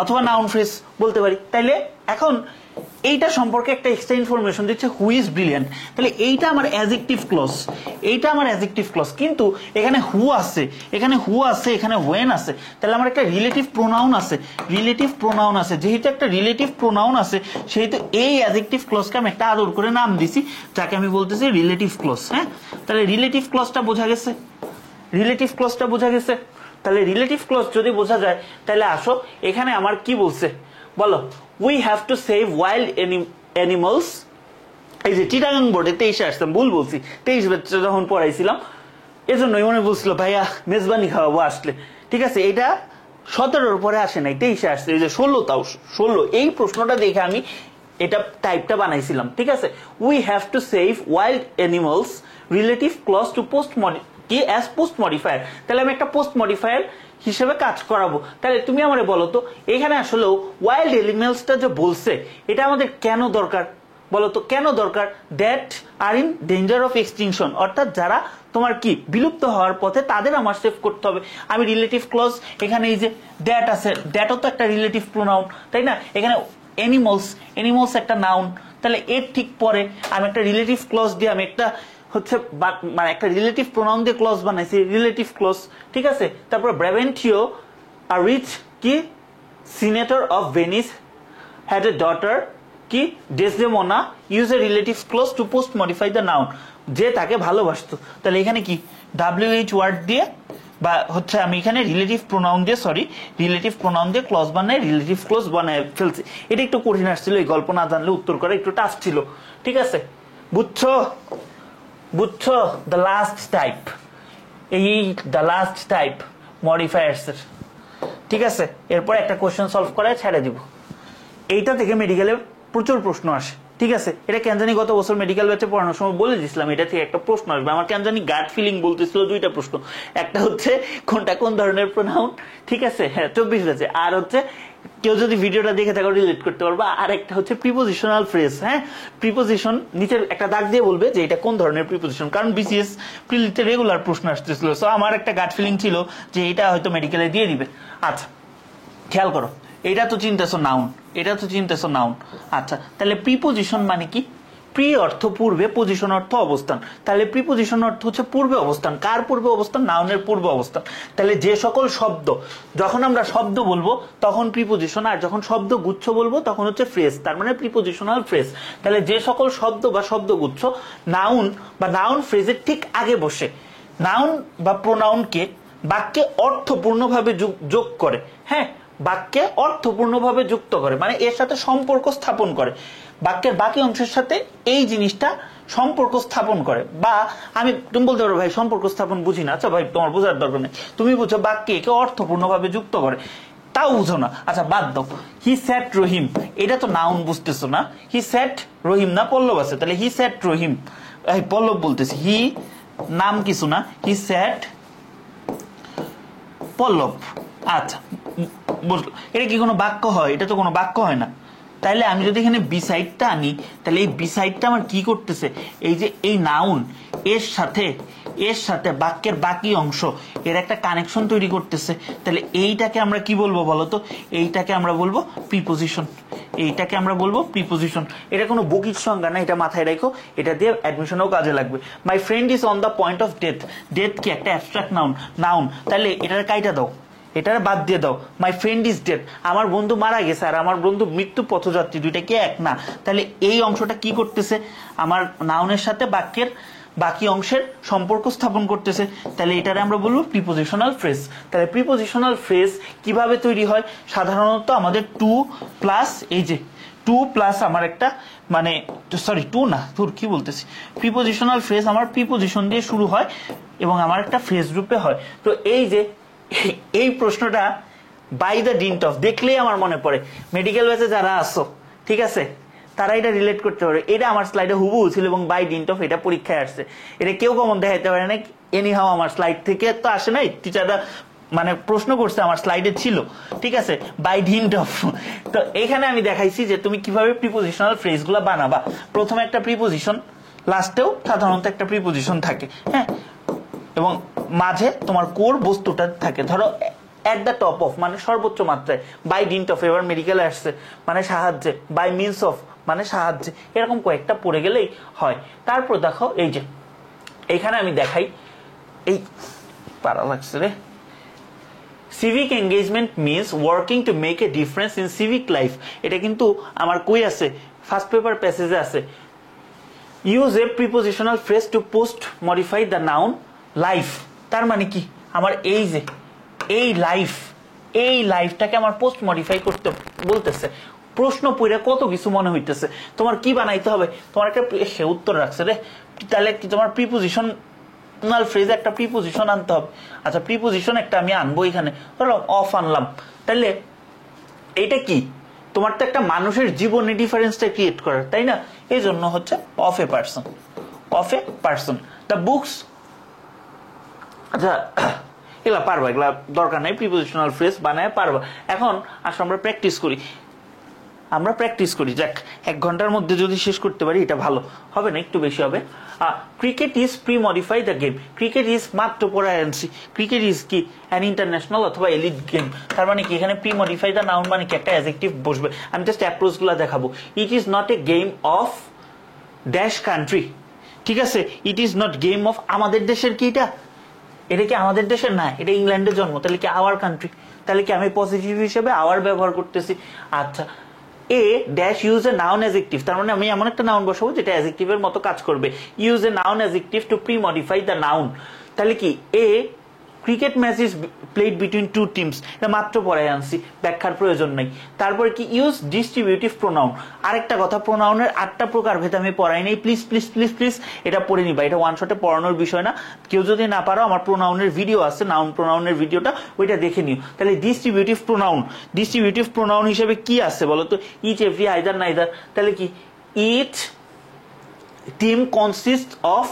অথবা নাউন ফ্রেজ বলতে পারি তাইলে এখন এইটা সম্পর্কে একটা এক্সট্রা ইনফরমেশন দিচ্ছে হু ইজ ব্রিলিয়ান্ট তাহলে এইটা আমার অ্যাডজেক্টিভ ক্লজ কিন্তু এখানে হু আছে এখানে হোয়েন আছে তাহলে আমার একটা রিলেটিভ প্রোনাউন আছে যেহেতু একটা রিলেটিভ প্রোনাউন আছে সেহেতু এই অ্যাডজেক্টিভ ক্লজকে আমি একটা আদর করে নাম দিছি যাকে আমি বলতেছি রিলেটিভ ক্লজ হ্যাঁ তাহলে রিলেটিভ ক্লজটা বোঝা গেছে তাহলে রিলেটিভ ক্লজ যদি বোঝা যায় তাহলে আসো এখানে আমার কি বলছে বলো we have to save wild animals এই যে চিটাগাং বোর্ডে 23 আসতাম ভুল বলছি 23 বছর যখন পড়াইছিলাম এজন্যই মনে বলছিল ভাইয়া মেজবানি খাওয়াবো আসলে ঠিক আছে এটা 17-র পরে আসে নাই 23-এ আসছে এই যে 16 এই প্রশ্নটা দেখে আমি এটা টাইপটা বানাইছিলাম ঠিক আছে we have to save wild animals relative clause to post modifier তাহলে আমি একটা পোস্ট মডিফায়ার হিসেবে কাজ করাবো তাহলে তুমি আমারে বলো তো এখানে আসলে ওয়াইল্ড এনিমেলসটা যে বলছে এটা আমাদের কেন দরকার বলো তো কেন দরকার that are in danger of extinction অর্থাৎ যারা তোমার কি বিলুপ্ত হওয়ার পথে তাদের আমার সেভ করতে হবে আমি রিলেটিভ ক্লজ এখানে এই যে দ্যাট আছে দ্যাটও তো একটা রিলেটিভ প্রোনাউন তাই না এখানে এনিমালস একটা নাউন তাহলে এর ঠিক পরে আমি একটা রিলেটিভ ক্লজ দিয়ে আমি একটা হচ্ছে মানে একটা রিলেটিভ প্রোনাউন দিয়ে ক্লজ বানাইছি রিলেটিভ ক্লজ ঠিক আছে তারপর ব্রাভেন্টিও আর রিচ কি senator of Venice had a daughter কি Desdemona use a relative clause to post modify the noun, যে তাকে ভালোবাসতো। তাহলে এখানে কি WH ওয়ার্ড দিয়ে বা হচ্ছে আমি এখানে রিলেটিভ প্রোনাউন দিয়ে ক্লজ বানায় রিলেটিভ ক্লোজ বানায় ফেলছি। এটা একটু কঠিন আসছিল, এই গল্প না জানলে উত্তর করা একটু টাফ ছিল। ঠিক আছে, বুঝছো বুঝছো? দ্য লাস্ট টাইপ, এই দ্য লাস্ট টাইপ মডিফায়ার্স এর। ঠিক আছে, এরপর একটা কোশ্চেন সলভ করে ছেড়ে দিব। এইটা থেকে মেডিকেলে প্রচুর প্রশ্ন আসে। ঠিক আছে, এটা কেন জানি গত বছর মেডিকেল ব্যাচে পড়ানোর সময় বলে দিয়েছিলাম এটা থেকে একটা প্রশ্ন আসবে। আমার কেন জানি গাট ফিলিং বলতেছিল দুইটা প্রশ্ন, একটা হচ্ছে কোনটা কোন ধরনের প্রোনাউন। ঠিক আছে, হ্যাঁ 24 ব্যাচে। আর হচ্ছে কেউ যদি ভিডিওটা দেখে থাকো রিলেট করতে পারবা। আর একটা হচ্ছে প্রিপোজিশনাল ফ্রেজ। হ্যাঁ, প্রিপোজিশন নিচের একটা দাগ দিয়ে বলবে যে এটা কোন ধরনের প্রিপোজিশন, কারণ BCS প্রিলিতে রেগুলার প্রশ্ন আসতেছিল। সো আমার একটা গাট ফিলিং ছিল যে এটা হয়তো মেডিকেলে দিয়ে দিবে। আচ্ছা খেয়াল করো, এটা তো চিনতেছো নাউন, এটা তো চিনতেছো নাউন। আচ্ছা, তাহলে প্রিপোজিশন মানে কি? প্রি অর্থ পূর্বে, পজিশন অর্থ অবস্থান। তাহলে প্রিপোজিশন অর্থ হচ্ছে পূর্বে অবস্থান। কার পূর্বে অবস্থান? নাউনের পূর্বে অবস্থান। তাহলে যে সকল শব্দ, যখন আমরা শব্দ বলবো তখন প্রিপোজিশন, আর যখন শব্দ গুচ্ছ বলবো তখন হচ্ছে ফ্রেজ, তার মানে প্রিপোজিশনাল ফ্রেজ। তাহলে যে সকল শব্দ বা শব্দগুচ্ছ নাউন বা নাউন ফ্রেজের ঠিক আগে বসে নাউন বা প্রোনাউনকে বাক্যে অর্থপূর্ণভাবে যোগ করে, হ্যাঁ বাক্যে অর্থপূর্ণভাবে যুক্ত করে, মানে এর সাথে সম্পর্ক স্থাপন করে, বাক্যের বাকি অংশের সাথে এই জিনিসটা সম্পর্ক স্থাপন করে। বা তুমি বলতে পারো ভাই সম্পর্ক স্থাপন বুঝি না। আচ্ছা ভাই তোমার বোঝার দরকার নেই, তুমি বুঝো বাক্যে একে অর্থপূর্ণভাবে যুক্ত করে, তাও বুঝো না। আচ্ছা বাদ দাও, হি স্যাট রহিম, এটা তো নাউন বুঝতেছো না। হি স্যাট রহিম না, পল্লব আছে, তাহলে হি স্যাট রহিম, পল্লব বলতেছি, হি নাম কিছু না, হি স্যাট পল্লব। আচ্ছা এটা কি কোনো বাক্য হয়? এটা তো কোনো বাক্য হয় না। তাইলে আমি যদি এখানে বিসাইডটা আনি, তাহলে এই বিসাইডটা আমার কি করতেছে? এই যে এই নাউন এর সাথে বাক্যের বাকি অংশ এর একটা কানেকশন তৈরি করতেছে। তাহলে এইটাকে আমরা কি বলবো বলতো? এইটাকে আমরা বলবো প্রিপোজিশন। এইটাকে আমরা বলবো প্রিপোজিশন। এটা কোনো বকির সংজ্ঞা না, এটা মাথায় রাখো, এটা দিয়ে অ্যাডমিশনেও কাজে লাগবে। My friend is on the point of death, death কি একটা অ্যাবস্ট্রাক্ট নাউন, তাহলে এটার কাইটা দাও, এটার বাদ দিয়ে দাও। মাই ফ্রেন্ড ইজ ডেড, আমার বন্ধু মারা গেছে, আর আমার বন্ধু মৃত্যু পথযাত্রী, দুইটা কি এক না? তাহলে এই অংশটা কি করতেছে? আমার নাউনের সাথে বাক্যের বাকি অংশের সম্পর্ক স্থাপন করতেছে। তাহলে এটারে আমরা বলবো প্রিপোজিশনাল ফ্রেজ। তাহলে প্রিপোজিশনাল ফ্রেজ কিভাবে তৈরি হয়? সাধারণত আমাদের টু প্লাস, এই যে টু প্লাস আমার একটা মানে সরি টু না, তোর কি বলতেছি, প্রিপোজিশনাল ফ্রেজ আমার প্রিপোজিশন দিয়ে শুরু হয় এবং আমার একটা ফ্রেজ রূপে হয়। তো এই যে এই প্রশ্নটা বাই দ্য ডিন্ট অফ দেখলেই আমার মনে পড়ে, মেডিকেল ব্যাচে যারা আসো ঠিক আছে তারা এটা রিলেট করতে পারে। এটা আমার স্লাইডে হুবহু ছিল এবং বাই ডিন্ট অফ এটা পরীক্ষায় আসছে। এটা কেউ কমন দেখাইতে পারে না, এনিহাও আমার স্লাইড থেকে তো আসে নাই, টিচাররা মানে প্রশ্ন করছে আমার স্লাইডে ছিল। ঠিক আছে, বাই ডিন্ট অফ। তো এখানে আমি দেখাইছি যে তুমি কিভাবে প্রিপোজিশনাল ফ্রেজগুলো বানাবা। প্রথমে একটা প্রিপোজিশন, লাস্টেও সাধারণত একটা প্রিপোজিশন থাকে, হ্যাঁ, এবং মাঝে তোমার কোর বস্তুটা থাকে। ধরো এট দ্য টপ অফ মানে সর্বোচ্চ মাত্রায়, বাই ডিন্ট অফ এবার মেডিকেলে আসছে মানে সাহায্যে, বাই মিনস অফ মানে সাহায্যে, এরকম কয়েকটা পড়ে গেলেই হয়। তারপর দেখো এই যে এইখানে আমি দেখাই, এই পারা লাগছে রে, civic engagement means working to make a difference in civic life. এটা কিন্তু আমার কই আছে, ফার্স্ট পেপার প্যাসেজে আছে। Use a prepositional phrase to post modify the noun life. তার মানে কি, আমার এই যে এই লাইফটাকে আমার পোস্ট মডিফাই করতে বলতেছে। প্রশ্ন পড়ে কত কিছু মনে হইতেছে, তোমার কি বানাইতে হবে? তোমার একটা উত্তর রাখছে রে, তাহলে কি তোমার প্রিপোজিশনাল ফ্রেজে একটা প্রিপোজিশন আনতে হবে। আচ্ছা প্রিপোজিশন একটা আমি আনবো, এখানে ধরো অফ আনলাম, তাহলে এটা কি তোমার তো একটা মানুষের জীবনে ডিফারেন্সটা ক্রিয়েট করার, তাই না? এই জন্য হচ্ছে of a person. The books, আচ্ছা এগুলা পারবা, এগুলা দরকার নাই, প্রিপোজিশনাল ফ্রেজ বানায় পারবা। এখন আসলে আমরা প্র্যাকটিস করি, যাক 1 ঘন্টার মধ্যে যদি শেষ করতে পারি এটা ভালো হবে না, একটু বেশি হবে। Cricket is pre modify the game. Cricket is মাত্র পড়ায় আনছি, ক্রিকেট ইজ কি অ্যান ইন্টারন্যাশনাল অথবা এলিট গেম। তার মানে কি এখানে প্রি মডিফাই দ্য নাউন মানে কি একটা অ্যাডজেক্টিভ বসবে। আমি জাস্ট অ্যাপ্রোচ গুলা দেখাবো। It is not a game of dash country, ঠিক আছে, it is not game of আমাদের দেশের, কি এটা কি আমাদের দেশের না, এটা ইংল্যান্ডের জন্ম, তাহলে কি আওয়ার কান্ট্রি, তাহলে কি আমি পজিটিভ হিসেবে আওয়ার ব্যবহার করতেছি। আচ্ছা a dash use a noun adjective, তার মানে আমি এমন একটা নাউন বসাবো যেটা অ্যাডজেক্টিভের মতো কাজ করবে। Use a noun adjective to pre modify the noun, তাহলে কি a cricket match is played between two teams, এটা মাত্র পরে আনছি, ব্যাখ্যার প্রয়োজন নেই। তারপরে কি ইউজ ডিস্ট্রিবিউটিভ প্রোনাউন, আরেকটা কথা, প্রোনাউনের 8টা প্রকার ভেদ আমি পড়াই নাই, প্লিজ প্লিজ প্লিজ প্লিজ এটা পড়ে নিবা, এটা ওয়ান শটে পড়ানোর বিষয় না। কেউ যদি না পারো আমার প্রোনাউনের ভিডিও আছে, নাউন প্রোনাউনের ভিডিওটা, ওইটা দেখে নিও। তাহলে ডিস্ট্রিবিউটিভ প্রোনাউন, ডিস্ট্রিবিউটিভ প্রোনাউন হিসেবে কি আছে বলো তো, ইচ, এভরি, আইদার, নাইদার, তাহলে কি ইচ টিম কনসিস্ট অফ,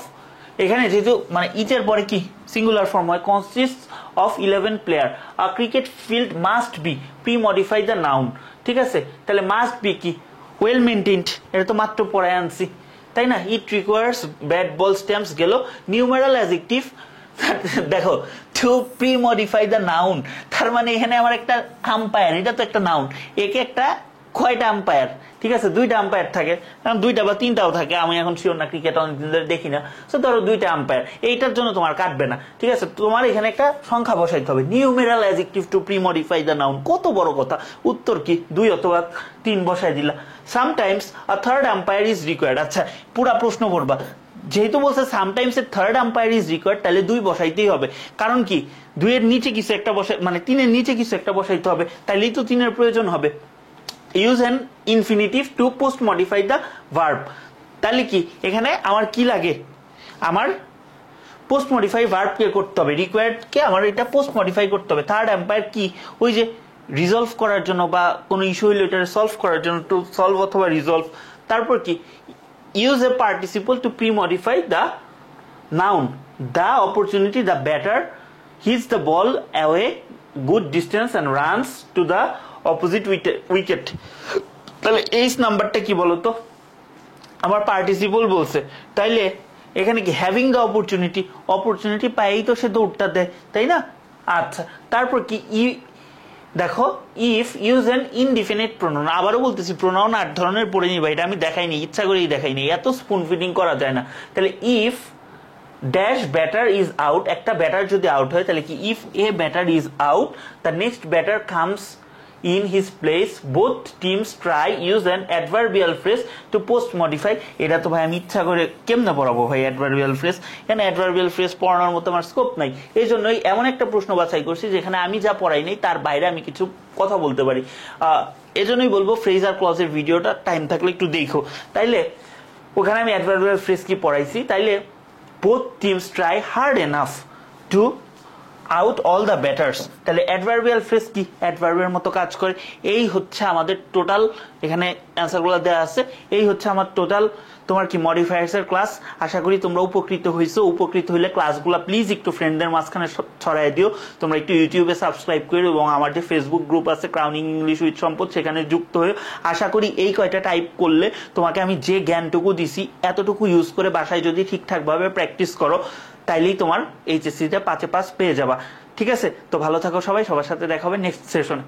এখানে যেহেতু মানে ইচের পরে কি সিঙ্গুলার ফর্ম হয়, consist of 11 player, a cricket field must B, pre modify the noun, ঠিক আছে। তাহলে মাস্ট বি কি, ওয়েল মেনটেন্ড, এটা তো মাত্র পড়ায় আনছি, তাই না। It requires bat ball stamps গেল, নিউমেরাল অ্যাডজেক্টিভ দেখো two pre modify the noun, তার মানে এখানে আমার একটা আম্পায়ার, এটা তো একটা নাউন, একে একটা কয়টা আম্পায়ার, ঠিক আছে 2টা আম্পায়ার থাকে, 2টা বা 3টাও থাকে, আমি এখন শিওর না, ক্রিকেট অনেকদিন ধরে দেখি না, তো ধরো 2টা আম্পায়ার, এইটার জন্য তোমার কাটবে না, ঠিক আছে। তোমার এখানে একটা সংখ্যা বসাইতে হবে, numeral adjective to pre modify the noun, কত বড় কথা, উত্তর কি 2 অথবা 3 বসাই দিলা। Sometimes a third umpire is required, আচ্ছা পুরা প্রশ্ন করবা, যেহেতু বলছে sometimes a third umpire is required, তাহলে 2 বসাইতেই হবে, কারণ কি 2 এর নিচে কিছু একটা বসাই, মানে 3 এর নিচে কিছু একটা বসাইতে হবে, তাইলেই তো 3 এর প্রয়োজন হবে। Use an infinitive to post modify the verb, তাহলে কি এখানে আমার কি লাগে, আমার পোস্ট মডিফাই ভার্ব কে করতে হবে, রিকোয়ার্ড কে আমার এটা পোস্ট মডিফাই করতে হবে। থার্ড এম্পায়ার কি, ওই যে রিজলভ করার জন্য বা কোনো ইস্যু হইলে এটা সলভ করার জন্য, টু সলভ অথবা রিজলভ। তারপর কি use a participle to pre modify the noun, the opportunity the batter hits the ball away good distance and runs to the opposite wicket, তাহলে এই নাম্বারটা কি বলতো, আমার পার্টিসিপল বলছে, তাইলে এখানে কি হ্যাভিং দ্য অপরচুনিটি, অপরচুনিটি পাইই তো সে দৌড়টা দেয়, তাই না। আচ্ছা তারপর কি দেখো if use an indefinite pronoun, আবারও বলতেছি প্রোনাউন 8 ধরনের পড়ে নিবা, এটা আমি দেখাইনি, ইচ্ছা করেই দেখাইনি, এত স্পুন ফিডিং করা যায় না। তাহলে if dash batter is out, একটা ব্যাটার যদি আউট হয়, তাহলে কি if A batter is out the next batter comes in his place both teams try use an adverbial phrase to post modify, এটা তো ভাই আমি ইচ্ছা করে কেমনে পড়াবো ভাই adverbial phrase, এখানে adverbial phrase পড়ানোর মতো আমার স্কোপ নাই, এই জন্যই এমন একটা প্রশ্ন বাছাই করছি যেখানে আমি যা পড়াই নাই তার বাইরে আমি কিছু কথা বলতে পারি। এজন্যই বলবো ফ্রেজ আর ক্লজের ভিডিওটা টাইম থাকলে একটু দেখো, তাইলে ওখানে আমি adverbial phrase কি পড়াইছি, তাইলে both teams try hard enough to out all the batters, তাহলে অ্যাডভার্বিয়াল ফ্রেজ কি অ্যাডভার্বের মতো কাজ করে। এই হচ্ছে আমাদের টোটাল, এখানে অ্যান্সারগুলো দেওয়া আছে, এই হচ্ছে আমার টোটাল তোমার কি মডিফায়ার্স এর ক্লাস। আশা করি তোমরা উপকৃত হইছো, উপকৃত হইলে ক্লাসগুলো প্লিজ একটু ফ্রেন্ডদের মাঝখানে ছড়াই দিও, তোমরা একটু ইউটিউবে সাবস্ক্রাইব করো এবং আমার যে ফেসবুক গ্রুপ আছে ক্রাউনিং ইংলিশ উইথ সম্পদ, সেখানে যুক্ত হয়ে আশা করি এই কয়টা টাইপ করলে তোমাকে আমি যে জ্ঞানটুকু দিছি এতটুকু ইউজ করে বাসায় যদি ঠিকঠাকভাবে প্র্যাকটিস করো, তাইলেই তোমার এইচএসসিতে 5-এ 5 পেয়ে যাবা। ঠিক আছে, তো ভালো থাকো সবাই, সবার সাথে দেখা হবে নেক্সট সেশনে।